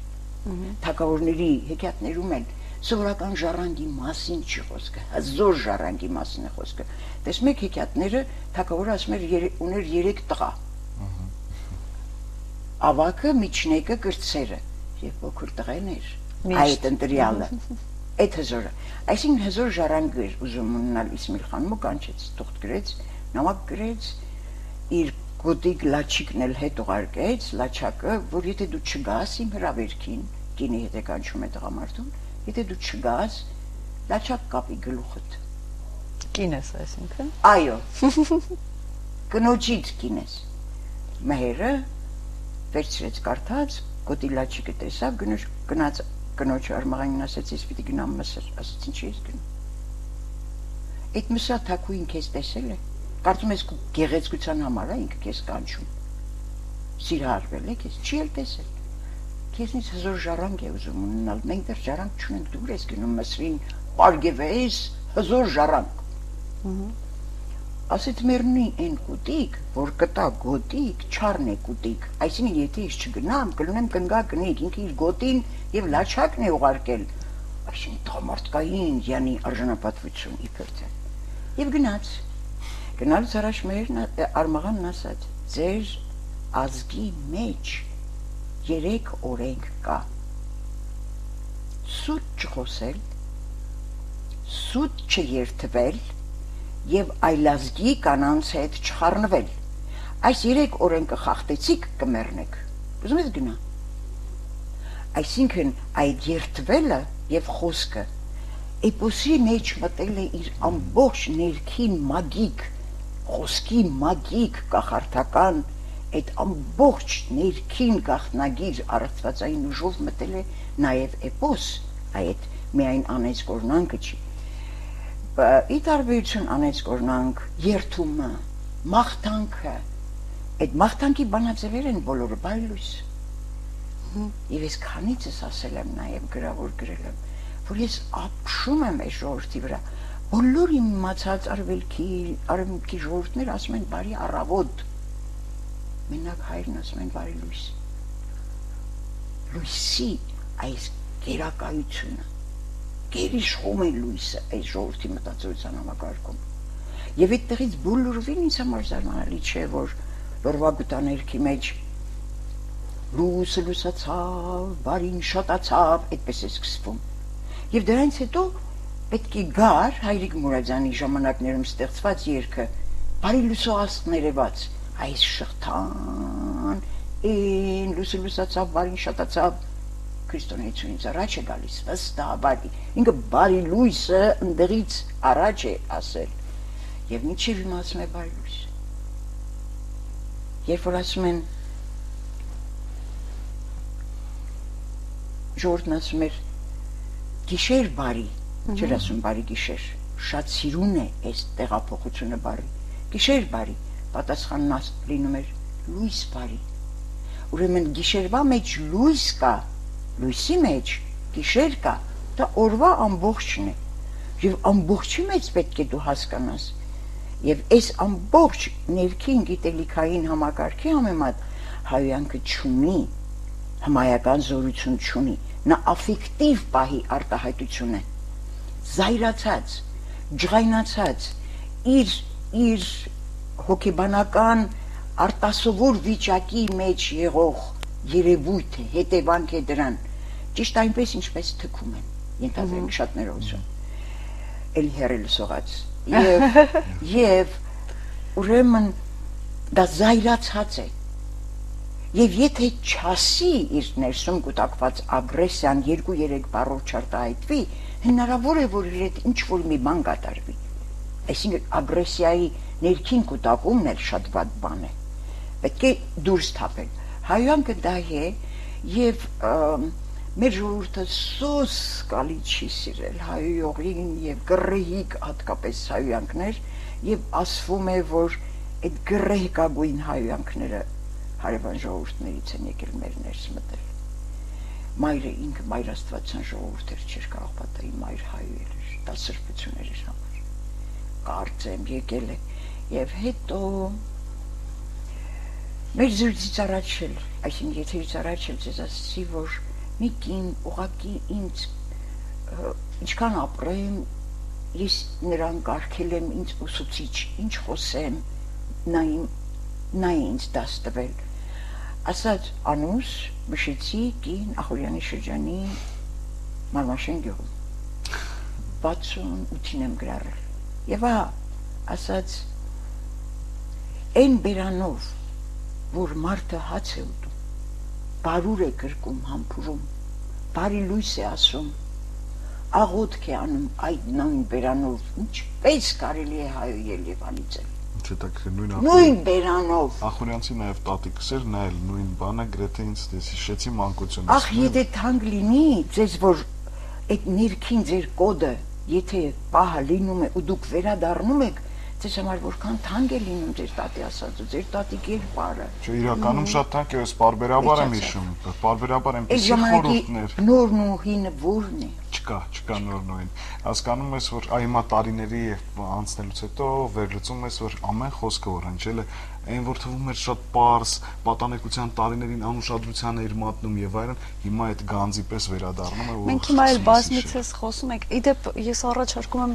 [SPEAKER 3] Թագավորների հեքիաթներում են սովորական ժառանգի մասին չի խոսքը, հզոր ժառանգի մասին է խոսքը։ Տեսնեք հեքիաթները, թագավորը ասում էր ուներ 3 տղա։ Ավակը, միջնեկը, կրտսերը եւ փոքր տղեն էր։ Այդ ընտրյալը։ Այդ հզորը, այսինքն հզոր ժառանգ էր ուզում ունենալ Իսմայիլ խանումը կանչեց, թուղթ գրեց, նամակ գրեց, իր գոտիկ լաչիկն էլ հետ ուղարկեց, լաչակը, որ եթե դու չգաս իմ հրավերքին, կինի հետ է կանչում է տղամարդուն, եթե դու չգաս, լաչակ կապի գլուխդ։
[SPEAKER 2] Կինես այսինքն։
[SPEAKER 3] Այո։ Կնոջից կինես։ Մեհերը վերցրեց կարդաց, գոտի լաչիկը տեսավ, գնաց կնոջ Արմաղանին ասեց, ես պիտի գնամ Մսր, ասեց, ինչի ես գնում։ Այդ Մսրա թագուհին քեզ տեսել է, կարծում ես գեղեցկության համար է ինքը քեզ կանչում։ Սիրահարվել է քեզ, չի էլ տեսել։ Քեզնից հզոր ժառանգ է ուզում ունենալ, մենք դեռ ժառանգ չունենք, դու ես գնում Մսրին, պարգևես հզոր ժառանգ։ Ասեց մերնի այն կուտիկ, որ կտա գոտիկ, չառն է կուտիկ, այսինքն եթե ես չգնամ, կլունեմ կնգա կնիկ, ինքը իր գոտին եւ լաչակն է ուղարկել, այսինքն տղամարդկային յանի արժանապատվություն իբրտե։ Եվ գնալուց առաջ Մեհերն Արմաղանն ասաց, ձեր ազգի մեջ 3 օրենք կա։ Սուտ չխոսել, սուտ չերթվել եւ այլազգի կանանց հետ չխառնվել։ Այս 3 օրենքը խախտեցիք կմեռնեք։ Ուզում եք գնա։ Այսինքն այդ երթվելը եւ խոսքը էպոսի մեջ մտել է իր ամբողջ ներքին մագիկ, խոսքի մագիկ կախարդական այդ ամբողջ ներքին գաղտնագիր առածվածային ուժով մտել է նաեւ էպոս, այդ միայն անեց կորնանքը չի։ Ի տարբերություն անեց կորնանք, երթումը, մաղթանքը, այդ մաղթանքի բանաձևեր են բոլորը բայլույս։ Եվ ես քանիցս ասել եմ նաև գրավոր գրել եմ, որ ես ապշում եմ այս ժողովրդի վրա, բոլոր իմ իմացած արևմուտքի ժողովուրդներ ասում են բարի առավոտ, մենակ հայրն ասում են բարի լույս։ Լույսի այս գերակայությունը գերիշխում է լույսը այս ժողովրդի մտածողության համակարգում։ Եվ այդտեղից բոլորովին ինձ համար զարմանալի չէ, որ լորվա գուտաներքի մեջ լույսը լուսացավ, բարին շատացավ, այդպես է սկսվում։ Եվ դրանից հետո պետք է գար Հայրիկ Մուրադյանի ժամանակներում ստեղծված երգը բարի լուսող ներևած, այս շղթան, այն լույսը լուսացավ, բարին շատացավ, քրիստոնեությունից առաջ է գալիս, վստահ բարի։ Ինքը բարի լույսը ընդդեղից առաջ է ասել, եւ մինչև հիմա ասում է բարի լույս։ Երբ որ ասում են ժողովուրդն ասում էր գիշեր բարի, չէր ասում բարի գիշեր, շատ սիրուն է այս տեղափոխությունը բարի, գիշեր բարի, պատասխանն լինում էր լույս բարի։ Ուրեմն գիշերվա մեջ լույս կա, լույսի մեջ գիշեր կա, դա օրվա ամբողջն է, եւ ամբողջի մեջ պետք է դու հասկանաս, եւ այս ամբողջ ներքին գիտելիքային համակարգի համեմատ հայոյանքը չունի, հմայական զորություն չունի, նա աֆեկտիվ պահի արտահայտություն է, զայրացած, ջղայնացած, իր հոգեբանական արտասովոր վիճակի մեջ եղող երևույթ է, հետևանք է դրան, ճիշտ այնպես ինչպես թքում են, ենթադրենք շատ ներողություն, էլի հեռել սողած, եւ ուրեմն դա զայրացած է, եւ եթե չասի իր ներսում կուտակված ագրեսիան 2-3 բառով չարտահայտվի, հնարավոր է, որ իր հետ ինչ-որ մի բան կատարվի, այսինքն ագրեսիայի ներքին կուտակումն էլ շատ վատ բան է, պետք է դուրս թափել, հայոյանքը դա է, եւ մեր ժողովուրդը սոս կալի չի սիրել հայոյողին եւ գրեհիկ հատկապես հայոյանքներ, եւ ասվում է, որ այդ գրեհկագույն հայոյանքները հարևան ժողովուրդներից են եկել մեր ներս մտել։ Մայրը ինքը մայր Աստվածյան ժողովուրդ էր, չէր կարող պատահի մայր հայեր էր, դա սրբություն էր իր համար։ Կարծեմ եկել է եւ հետո մեր զրույցից առաջ էլ, այսինքն եթերից առաջ էլ ձեզ ասացի, որ մի կին ուղղակի ինձ ինչքան ապրեմ, ես նրան կարգել եմ ինձ ուսուցիչ, ինչ խոսեմ, նա ինձ դաս տվել, ասաց Անուս, Մշեցի կին Ախորյանի շրջանի Մարմաշեն գյուղում, 68-ին եմ գրառել, եւ ասաց այն բերանով, որ մարդը հաց է ուտում, բարուր է գրկում համբուրում, բարի լույս է ասում, աղոթք է անում այդ նույն բերանով, ինչպես կարելի է հայոյել եւ անիծել։ Նույն բերանով։
[SPEAKER 1] Ախորյանցի նաեւ տատիկս էր, նա էլ նույն բանը գրեթե ինձ հիշեցի մանկությունից։
[SPEAKER 3] Ախ, եթե թանկ լինի, ձեզ որ այդ ներքին ձեր կոդը, եթե պահը լինում է ու դուք վերադառնում եք, ձեզ համար որքան թանկ է լինում ձեր տատի ասածը, ձեր տատի կերպարը։
[SPEAKER 1] Չէ, իրականում շատ թանկ է, ես պարբերաբար եմ հիշում, պարբերաբար այնպեսի խորհուրդներ։
[SPEAKER 3] Նորն ու հինը որն է։
[SPEAKER 1] Չկա նորն ու հին։ Հասկանում ես, որ հիմա տարիների անցնելուց հետո վերլուծում ես, որ ամեն խոսքը որ հնչել է, այն որ թվում էր շատ պարզ, պատանեկության տարիներին անուշադրության էր մատնում եւ այլն, հիմա այդ գանձի պես վերադառնում է։
[SPEAKER 2] Մենք հիմա էլ բազմիցս խոսում ենք, իդեպ ես առաջարկում եմ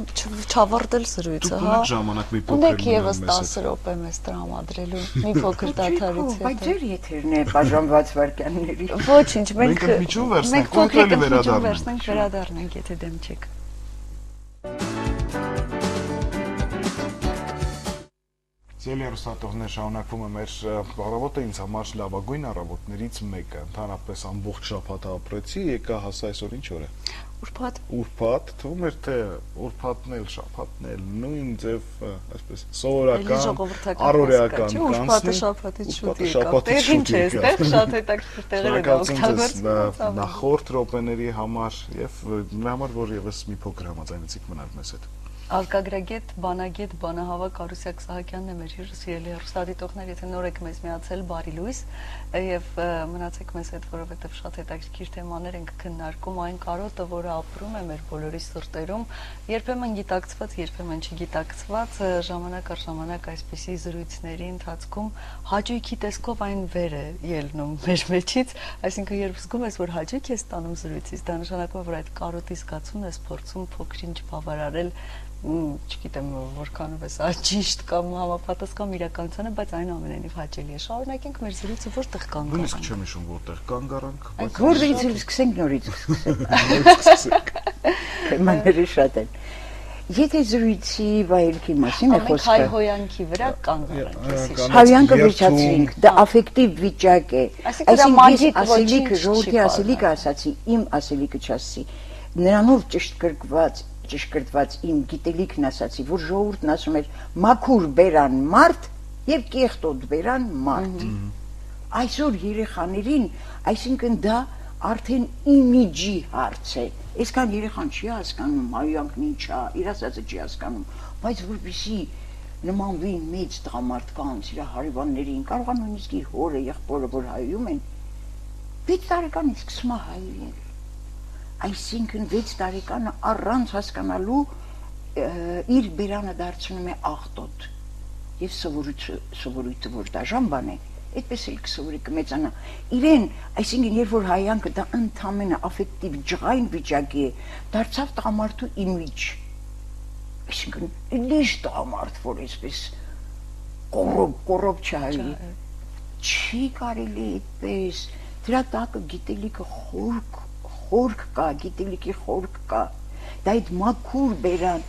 [SPEAKER 2] չավարտել զրույցը, հա։
[SPEAKER 1] Ժամանակ մի փոքր
[SPEAKER 2] ունեք եւս 10 րոպե մեզ տրամադրելու մի փոքր դադարից հետո։
[SPEAKER 3] Բայց ձեր եթերն է բաժանված վարքյանների։
[SPEAKER 2] Ոչինչ, մենք
[SPEAKER 1] միջում վերցնենք, ու հետո
[SPEAKER 2] վերադառնանք, եթե դեմ չեք։
[SPEAKER 1] Ձելի հեռուստատողներ, շարունակվում է մեր առավոտը ինձ համար լավագույն առավոտներից մեկը, ընդհանրապես ամբողջ շաբաթը ապրեցի, եկա հասա այսօր ինչ օր է։
[SPEAKER 2] Ուրբաթ։
[SPEAKER 1] Ուրբաթ, թվում էր թե ուրբաթն էլ, շաբաթն էլ, նույն ձև, այսպես սովորական, առօրեական կանցնի։
[SPEAKER 2] Ուրբաթը շաբաթից շուտ եկավ։ Տեղին չէ, այստեղ շատ հետաքրքիր տեղեր են օգտագործվում։
[SPEAKER 1] Նախորդ րոպեների համար եւ նրա համար, որ եւս մի փոքր համաձայնեցիք մնալ մեզ հետ։
[SPEAKER 2] Ալկագրագետ, բանագետ, բանահավաք Արուսյակ Սահակյանն է մեր սիրելի հեռուստադիտողներ, եթե նոր եք մեզ միացել, բարի լույս եւ մնացեք մեզ հետ, որովհետեւ շատ հետաքրքիր թեմաներ ենք քննարկում, այն կարոտը, որը ապրում է մեր բոլորի սրտերում, երբեմն գիտակցված, երբեմն չգիտակցված, ժամանակ առ ժամանակ այսպիսի զրույցների ընթացքում հաճույքի տեսքով այն վեր է ելնում մեր մեջից, այսինքն երբ զգում ես, որ հաճույք ես ստանում զրույցից, դա նշանակում է, որ այդ կարոտի զգացումն ես փորձում փոքր-ինչ բավարարել չգիտեմ որքանով է սա ճիշտ կամ համապատասխան իրականությանը, բայց այնուամենայնիվ հաճելի է։ Շարունակենք մեր զրույցը, որտեղ կանգ առանք։
[SPEAKER 1] Նույնիսկ չեմ հիշում որտեղ կանգ առանք,
[SPEAKER 3] բայց որից սկսենք նորից սկսենք։ Թեմաները շատ են։ Եթե զրույցի վայելքի մասին է խոսքը։
[SPEAKER 2] Ամեն հայհոյանքի վրա կանգ առանք։
[SPEAKER 3] Հայհոյանքը վերջացրինք, դա աֆեկտիվ վիճակ է։ Այսինքն ես ասելիքը, ժողովրդի ասելիքը ասացի, իմ ասելիքը չասի։ Նրանով ճշգրտված իմ գիտելիքն ասացի, որ ժողովուրդն ասում էր մաքուր բերան մարդ եւ կեղտոտ բերան մարդ։ Այսօր երեխաներին, այսինքն դա արդեն իմիջի հարց է։ Այսքան երեխան չի հասկանում, հայհոյանքն ինչ է, իր ասածը չի հասկանում, բայց որպեսզի նմանվի մեծ տղամարդկանց, իր հարևաններին, կարող է նույնիսկ իր հորը, եղբորը, որ հայհոյում են, 6 տարեկանից սկսում է հայհոյել։ Այսինքն 6 տարեկանը առանց հասկանալու իր բերանը դարձնում է աղտոտ եւ սովորույթը որ դաժան բան է, այդպես էլ կսովորի կմեծանա իրեն, այսինքն երբ որ հայյանքը դա ընդամենը աֆեկտիվ ջղային վիճակի է, դարձավ տղամարդու իմիջ, այսինքն լիշ տղամարդ, որ այսպես կոռոբ չհայի, չի կարելի այդպես, դրա տակը գիտելիքը խորք կա, գիտելիքի խորք կա, դա այդ մաքուր բերան,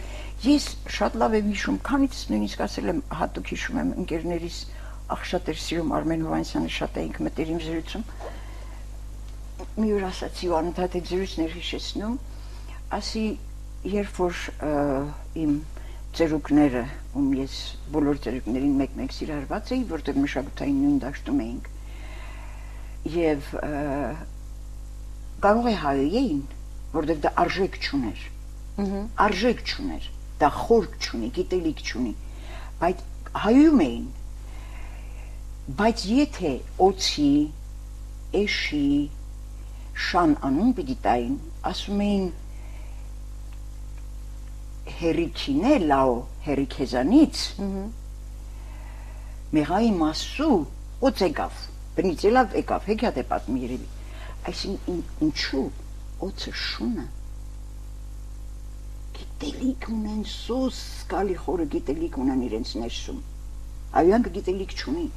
[SPEAKER 3] ես շատ լավ եմ հիշում, քանից նույնիսկ ասել եմ, հատուկ հիշում եմ ընկերներիս շատ էր սիրում Արմեն Հովհաննիսյանը, շատ էինք մտերիմ զրույցում, մի օր ասացի ու անընդհատ այդ զրույցներ հիշեցնում, ասի, երբ որ իմ ծերուկները, ում ես բոլոր ծերուկներին մեկ-մեկ սիրարված էի, որտեղ մշակութային նույն դաշտում էինք, եւ կարող է հայեին, որտեղ դա արժեք չուներ, դա խորք չունի, գիտելիք չունի, բայց հայում էին, բայց եթե օծի, էշի, շան անուն պիտի տային, ասում էին հերիքին է լավ, հերիք հեզանից, մեղայի մասու օծ եկավ, բնից ելավ եկավ, հեքյատ է պատմի երևի, այսինքն ինչու օծը շունը, գիտելիք ունեն, սոս սկալի խորը գիտելիք ունեն իրենց ներսում, հայյանքը գիտելիք չունի,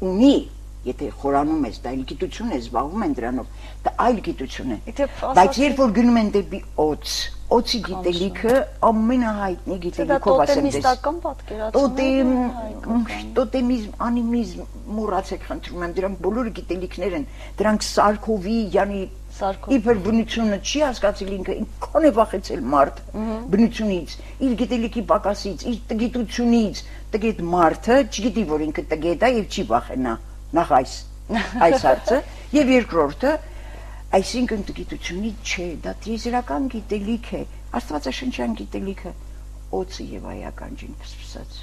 [SPEAKER 3] ունի, եթե խորանում ես, դա այլ գիտություն է, զբաղվում են դրանով, դա այլ գիտություն է, բայց երբ որ գնում են դեպի օծ, օծի գիտելիքը ամենահայտնի գիտելիքով ասեմ դες, տոտեմիզմ, անիմիզմ, մոռացեք խնդրում եմ, դրանք բոլորը գիտելիքներ են, դրանք Սարքովի, յանի իբր բնությունը չի հասկացել ինքը, ինքան է վախեցել մարդ բնությունից, իր գիտելիքի պակասից, իր տգիտությունից, տգետ մարդը չգիտի, որ ինքը տգետ է և չի վախենա, նախ այս հարցը, և երկրորդը, այսինքն տգիտությունից չէ, դա տիեզերական գիտելիք է, աստվածաշնչյան գիտելիքը, օծը և այականջին պսպսած,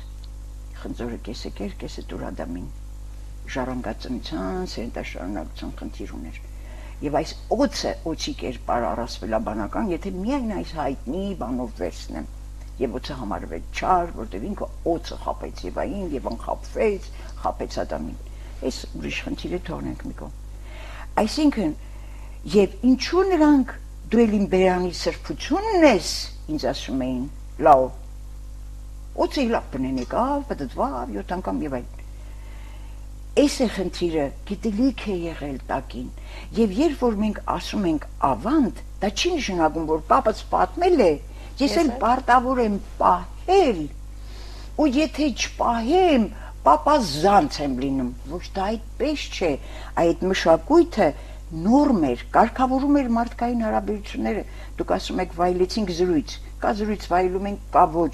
[SPEAKER 3] խնձորը կեսը կեր, կեսը տուրադամին, ժառանգածնության, սերնդաշարունակության խնդիր ուներ, և այս օծը, օծի կերպար առասպելաբանական, եթե միայն այս հայտնի բանով վերցնեմ, և օծը համարվեց չար, որտև ինքը օծը խապեց Եվային, Եվան խապվեց, խապեց Ադամին, այս ուրիշ խնդիր է թողնենք մի կողմ, այսինքն, և ինչու նրանք դու էլ իմ բերանի սրբությունն ես, ինձ ասում էին, լավ, օծը իլավ բնեն եկավ, պտտվավ, 7 անգամ և այլն, այս է խնդիրը, գիտելիք է եղել տակին, և երբ որ մենք ասում ենք ավանդ, դա չի նշանակում, որ պապս պատմել է, ես էլ պարտավոր եմ պահել, ու եթե չպահեմ, պապաս զանց եմ լինում, ոչ դա այդպես չէ, այդ մշակույթը նորմ էր, կարգավորում էր մարդկային հարաբերությունները, դուք ասում եք վայելեցինք զրույց, կա զրույց վայելում ենք, կա ոչ,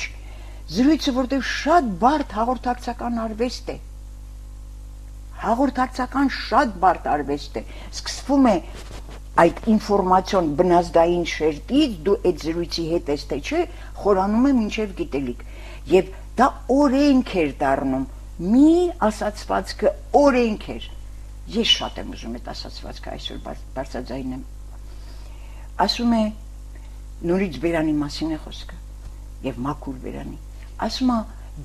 [SPEAKER 3] զրույցը որտեղ շատ բարդ հաղորդակցական արվեստ է, հաղորդակցական շատ բարդ արվեստ է, սկսվում է այդ ինֆորմացիոն բնազդային շերտից, դու այդ զրույցի հետ ես թե չէ, խորանում է մինչև գիտելիք, և դա օրենք էր դառնում, մի ասացվածքը օրենք էր, ես շատ եմ ուզում այդ ասացվածքը այսօր բարձրաձայն եմ, ասում է, նորից բերանի մասին է խոսքը, և մաքուր բերանի, ասում է,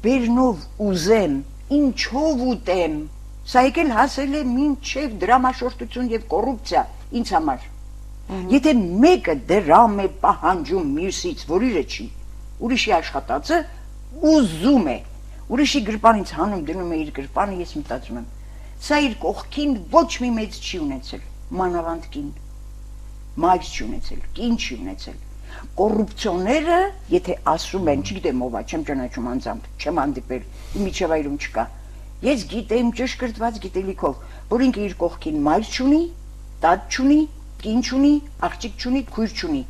[SPEAKER 3] բերնով ուզեմ, ինչով ուտեմ, սա եկել հասել է մինչև դրամաշորտություն և կոռուպցիա ինձ համար, եթե մեկը դրամ է պահանջում մյուսից, որ իրը չի, ուրիշի աշխատածը ուզում է, ուրիշի գրպանից հանում դնում է իր գրպանը, ես մտածում եմ, սա իր կողքին ոչ մի մեծ չի ունեցել, մանավանդ կին, մայր չի ունեցել, կին չի ունեցել, Կոռուպցիոները, եթե ասում են, չգիտեմ ով է, չեմ ճանաչում անձամբ, չեմ հանդիպել, իմ միջավայրում չկա։ Ես գիտեմ ճշգրտված գիտելիքով, որ ինքը իր կողքին մայր չունի, տատ չունի, կին չունի, աղջիկ չունի, քույր չունի։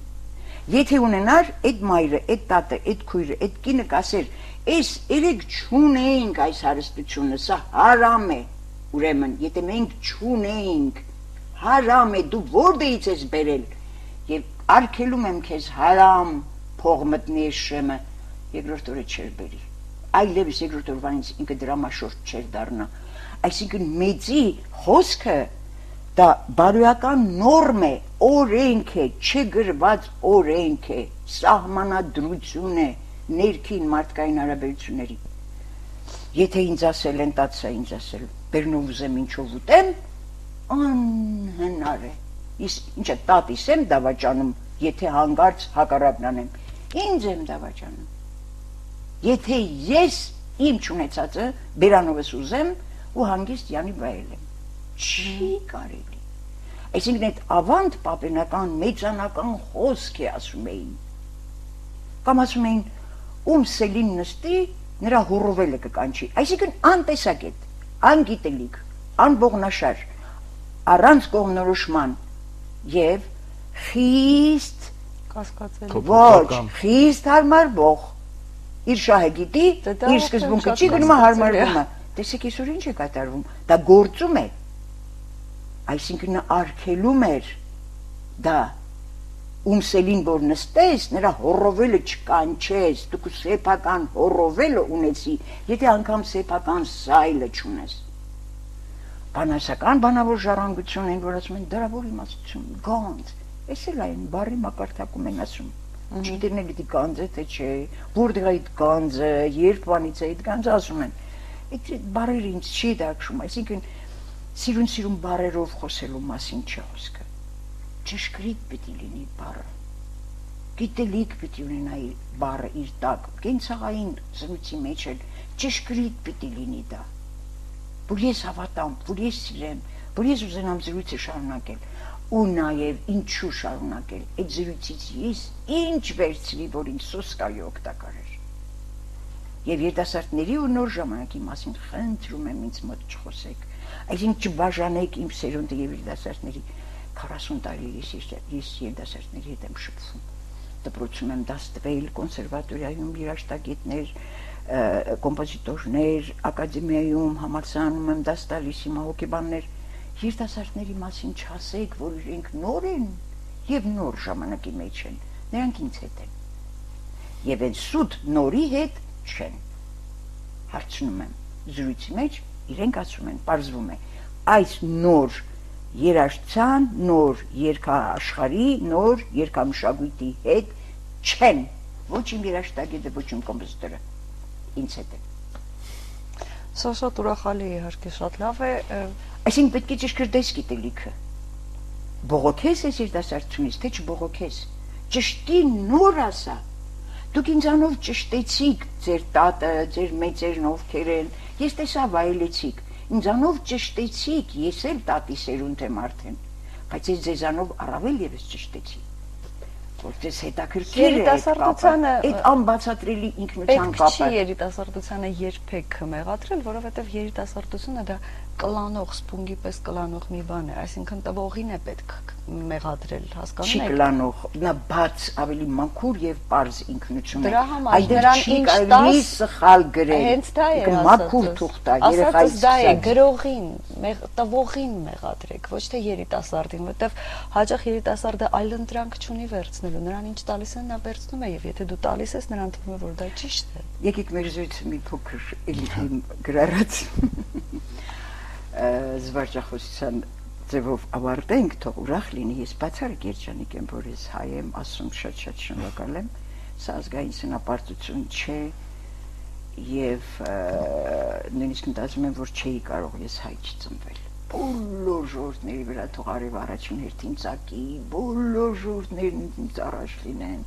[SPEAKER 3] Եթե ունենար այդ մայրը, այդ տատը, այդ քույրը, այդ կինը կասեր, «Էս երեք չունեինք այս հարստությունը, սա հարամ է»։ Ուրեմն, եթե մենք չունեինք, հարամ է, դու որտեղից ես բերել։ Եվ արգելում եմ քեզ հարամ փող մտնի այս շեմը, երկրորդ օրը չեր բերի։ Այլևս երկրորդ օրվանից ինքը դրամաշորթ չեր դառնա։ Այսինքն մեծի խոսքը դա բարոյական նորմ է, օրենք է, չգրված օրենք է, սահմանադրություն է ներքին մարդկային հարաբերությունների։ Եթե ինձ ասել են, տացա ինձ ասել, բերնով ուզեմ ինչով ուտեմ, անհնար է։ Իսկ ինչը տատիս եմ դավաճանում, եթե հանգարց հակառակն անեմ, ինձ եմ դավաճանում։ Եթե ես իմ չունեցածը բերանովս ուզեմ ու հանգիստ յանի վայելեմ, չի կարելի։ Այսինքն այդ ավանդ պապենական մեծանական խոսք է ասում էին։ Կամ ասում էին, ում սելին նստի, նրա հոռովելը կկանչի։ Այսինքն անտեսակետ, անգիտելիք, անբողնաշար, առանց կողմնորոշման եւ խիստ ոչ, խիստ հարմարվող իր շահը գիտի, իր սկզբունքը չի գնում հարմարվում է։ Տեսեք այսօր ինչ է կատարվում, դա գործում է։ Այսինքն արգելում էր դա ում սելին որ նստես, նրա հոռովելը չկանչես, դու սեփական հոռովելը ունեցի, եթե անգամ սեփական սայլը չունես։ Բանասական բանավոր ժառանգություն են, որ ասում են դրա որ իմաստություն, գանձ, էս էլ այն բարի մակարդակում են ասում։ Չգիտեն էլ դի գանձ է թե չէ, որտեղ է այդ գանձը, երբ բանից է այդ գանձը ասում են։ Այդ բարերը ինձ չի դակշում, այսինքն սիրուն բարերով խոսելու մասին չի խոսքը։ Ճշգրիտ պիտի լինի բառը։ Գիտելիք պիտի ունենա բառը իր տակ, կենցաղային զրույցի մեջ էլ ճշգրիտ պիտի լինի դա։ Որ ես հավատամ, որ ես սիրեմ, որ ես ուզենամ զրույցը շարունակել, ու նաև ինչու շարունակել, այդ զրույցից ես ինչ վերցրի, որ ինձ սոսկայի օգտակար էր։ Եվ երիտասարդների ու նոր ժամանակի մասին խնդրում եմ ինձ մոտ չխոսեք, այսինքն չբաժանեք իմ սերունդը եւ երիտասարդների 40 տարի ես երիտասարդների հետ եմ շփվում։ Դպրոցում եմ դաս տվել, կոնսերվատորիայում երաժշտագետներ, կոմպոզիտորներ, ակադեմիայում, համալսարանում եմ դաս տալիս հիմա հոգեբաններ, երիտասարդների մասին չասեք, որ իրենք նոր են եւ նոր ժամանակի մեջ են, նրանք ինձ հետ են։ Եվ այն սուտ նորի հետ չեն։ Հարցնում եմ, զրույցի մեջ իրենք ասում են, պարզվում է, այս նոր երաժշտության, նոր երգաաշխարհի, նոր երգամշակույթի հետ չեն, ոչ իմ երաժշտագետը, ոչ իմ կոմպոզիտորը, ինձ հետ են։
[SPEAKER 2] Սա շատ ուրախալի է, իհարկե շատ լավ է։
[SPEAKER 3] Այսինքն պետք է ճշգրտես գիտելիքը։ Բողոքես ես երիտասարդությունից, թե չբողոքես։ Ճշտի նոր ասա։ Դուք ինձանով ճշտեցիք ձեր տատը, ձեր մեծերն ովքեր են, ես տեսա վայելեցիք, ինձանով ճշտեցիք, ես էլ տատի սերունդ եմ արդեն, բայց ես ձեզանով առավել ևս ճշտեցի, որտես հետաքրքիր է այդ անբացատրելի ինքնության կապը։
[SPEAKER 2] Պետք չի երիտասարդությանը երբեք մեղադրել, որովհետև երիտասարդությունը դա կլանող, սպունգի պես կլանող մի բան է, այսինքն տվողին է պետք մեղադրել, հասկանում եք։
[SPEAKER 3] Չի կլանող, նա բաց ավելի մաքուր եւ պարզ ինքնություն է։
[SPEAKER 2] Դրա համար նրան ինչ տաս
[SPEAKER 3] սխալ գրել։
[SPEAKER 2] Հենց դա է
[SPEAKER 3] մաքուր թուղթ տա, երեխայից
[SPEAKER 2] դա է գրողին, տվողին մեղադրեք, ոչ թե երիտասարդին, որովհետև հաճախ երիտասարդը այլընտրանք չունի վերցնելու, նրան ինչ տալիս են նա վերցնում է եւ եթե դու տալիս ես նրան թվում է որ դա ճիշտ է։
[SPEAKER 3] Եկեք մեր զրույցը մի փոքր էլի գրառած զվարճախոսության ձևով ավարտենք, թող ուրախ լինի, ես բացառիկ երջանիկ եմ, որ ես հայ եմ, ասում շատ շնորհակալ եմ, սա ազգային սնապարտություն չէ եւ նույնիսկ մտածում եմ, որ չէի կարող ես հայ չծնվել։ Բոլոր ժողովուրդների վրա թող արև առաջին հերթին ծակի, բոլոր ժողովուրդներն ինձ առաջ լինեն,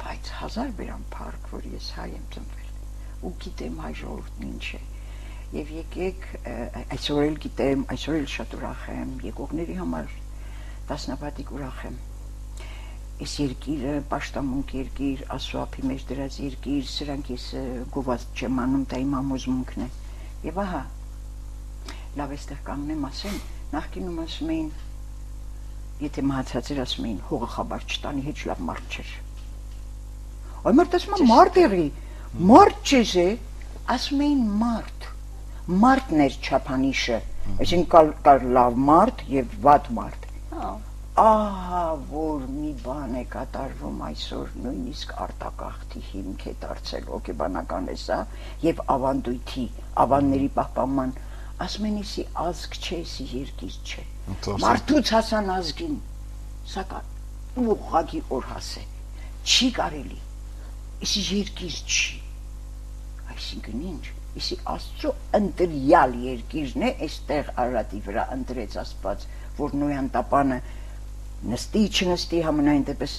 [SPEAKER 3] բայց հազար բերան փառք, որ ես հայ եմ ծնվել ու գիտեմ հայ ժողովուրդն ինչ է։ Եվ եկեք, այսօր էլ գիտեմ, այսօր էլ շատ ուրախ եմ, եկողների համար դասնապատիկ ուրախ եմ։ Այս երկիրը պաշտամունք երկիր, ասուափի մեջ դրած երկիր, սրանք ես գոված չեմ անում, դա իմ համոզմունքն է։ Եվ ահա, լավ էստեղ կանունեմ ասեմ, նախկինում ասում էին, եթե մահացած էր ասում էին, հողը խաբար չտանի, հետ լավ մարդ չէր։ Այ մարդ ասում է մարդ եղի, մարդ չես է, ասում էին մարդ, մարդն էր չափանիշը, այսինքն կար լավ մարդ և վատ մարդ։ Ահա, որ մի բան է կատարվում այսօր, նույնիսկ արտակաղթի հիմք է դարձել, հոգեբանական է սա, և ավանդույթի, ավանների պահպանման, ասում են իսի ազգ չէ, իսի երկիր չէ։ Մարդուց հասան ազգին, սակայն ուղղակի օր հասե, չի կարելի, իսի երկիր չի, այսինքն ինչ, իսի Աստծո ընտրյալ երկիրն է, այստեղ Արարատի վրա ընտրեց Աստված, որ Նոյան տապանը նստի, չնստի, համենայն դեպս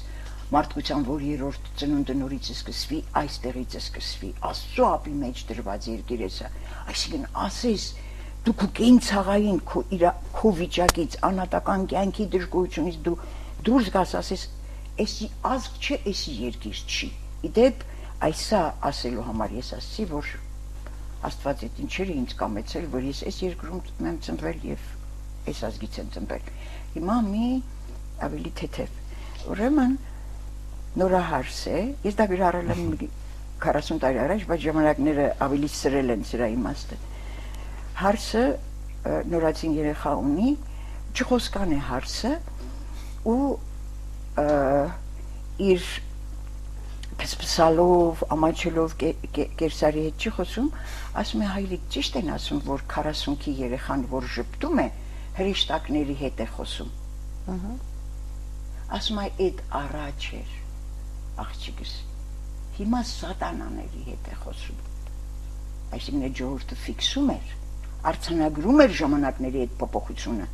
[SPEAKER 3] մարդկության որ երրորդ ծնունդը նորից սկսվի, այստեղից սկսվի, Աստծո ապի մեջ դրված երկիր է սա, այսինքն ասես, դու քո կենցաղային, քո վիճակից, անհատական կյանքի դժգոհությունից դու դուրս գաս, ասես, էսի ազգ չէ, էսի երկիր չի։ Իդեպ, այսա ասելու համար ես ասացի, որ Աստված այդ ինչերը ինձ կամեցել, որ ես այս երկրում եմ ծնվել և այս ազգից եմ ծնվել։ Հիմա մի ավելի թեթև, ուրեմն նորահարս է, ես դա գրառել եմ 40 տարի առաջ, բայց ժամանակները ավելի սրել են սրա իմաստը։ Հարսը նորացին երեխա ունի, չխոսկան է հարսը ու իր պսպսալով, ամաչելով կերսարի հետ չի խոսում, ասում է հայրիկ ճիշտ են ասում, որ 40-ի երեխան, որ ժպտում է, հրեշտակների հետ է խոսում։ Ասում է այդ առաջ էր, աղջիկս, հիմա սատանաների հետ է խոսում։ Այսինքն այդ ժողովուրդը ֆիքսում էր, արձանագրում էր ժամանակների այդ փոփոխությունը։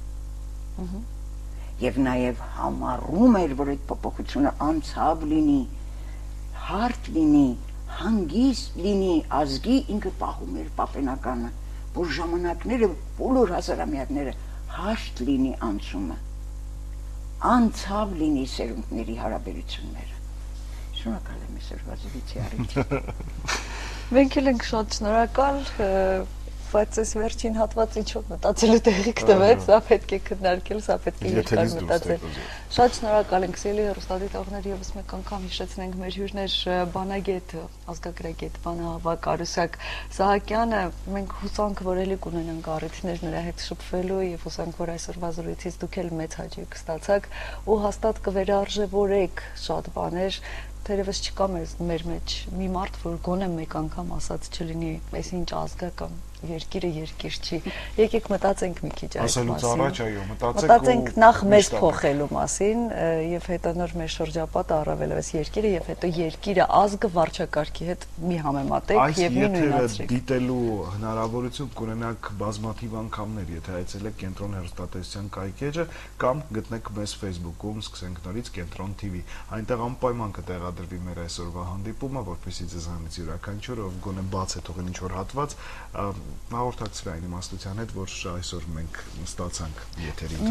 [SPEAKER 3] Եվ նաև համառում էր, որ այդ փոփոխությունը անցավ լինի, հարթ լինի, հանգիստ լինի, ազգի ինքը պահում էր պապենականը, որ ժամանակները, բոլոր հազարամյակները հարթ լինի անցումը, անցավ լինի սերունդների հարաբերությունները։ Շնորհակալ եմ այսօրվա զրույցի առիթ։
[SPEAKER 2] Մենք էլ ենք շատ շնորհակալ, բայց այս վերջին հատվածը ինչ-որ մտածելու տեղիք տվեց, սա պետք է քննարկել, սա պետք է երկար մտածել։ Շատ շնորհակալ ենք, սիրելի հեռուստադիտողներ, ևս մեկ անգամ հիշեցնենք մեր հյուրներ բանագետ, ազգագրագետ Բանահավաք Արուսյակ Սահակյանը, մենք հուսանք, որ ելի կունենանք առիթներ նրա հետ շփվելու եւ հուսանք, որ այսօրվա զրույցից դուք էլ մեծ հաճույք կստացաք ու հաստատ կվերարժևորեք շատ բաներ։ Թերևս չկա մեր մեջ մի մարդ, որ գոնե մեկ անգամ ասած չլինի, այսինչ ազգը կամ երկիրը երկիր չի։ Եկեք մտածենք մի քիչ այս մասին։
[SPEAKER 1] Ասելուց առաջ, այո,
[SPEAKER 2] մտածենք նախ մեզ փոխելու մասին եւ հետո նոր մեր շրջապատը առավելևս երկիրը եւ հետո երկիրը ազգը վարչակարգի հետ մի համեմատեք եւ մի նույնացրեք։
[SPEAKER 1] Դիտելու հնարավորություն կունենաք բազմաթիվ անգամներ, եթե այցելեք Կենտրոն հեռուստատեսության կայքեջը կամ գտնեք մեզ Facebook-ում, սկսենք նորից Կենտրոն TV։ Այնտեղ անպայման կտեղադրվի մեր այսօրվա հանդիպումը, որպեսզի ձեզանից յուրաքանչյուրը, ով գոնե բաց է թողել ինչ-որ հատված, հաղորդակցվի այն իմաստության հետ, որ այսօր մենք ստացանք եթերի ընթացքում։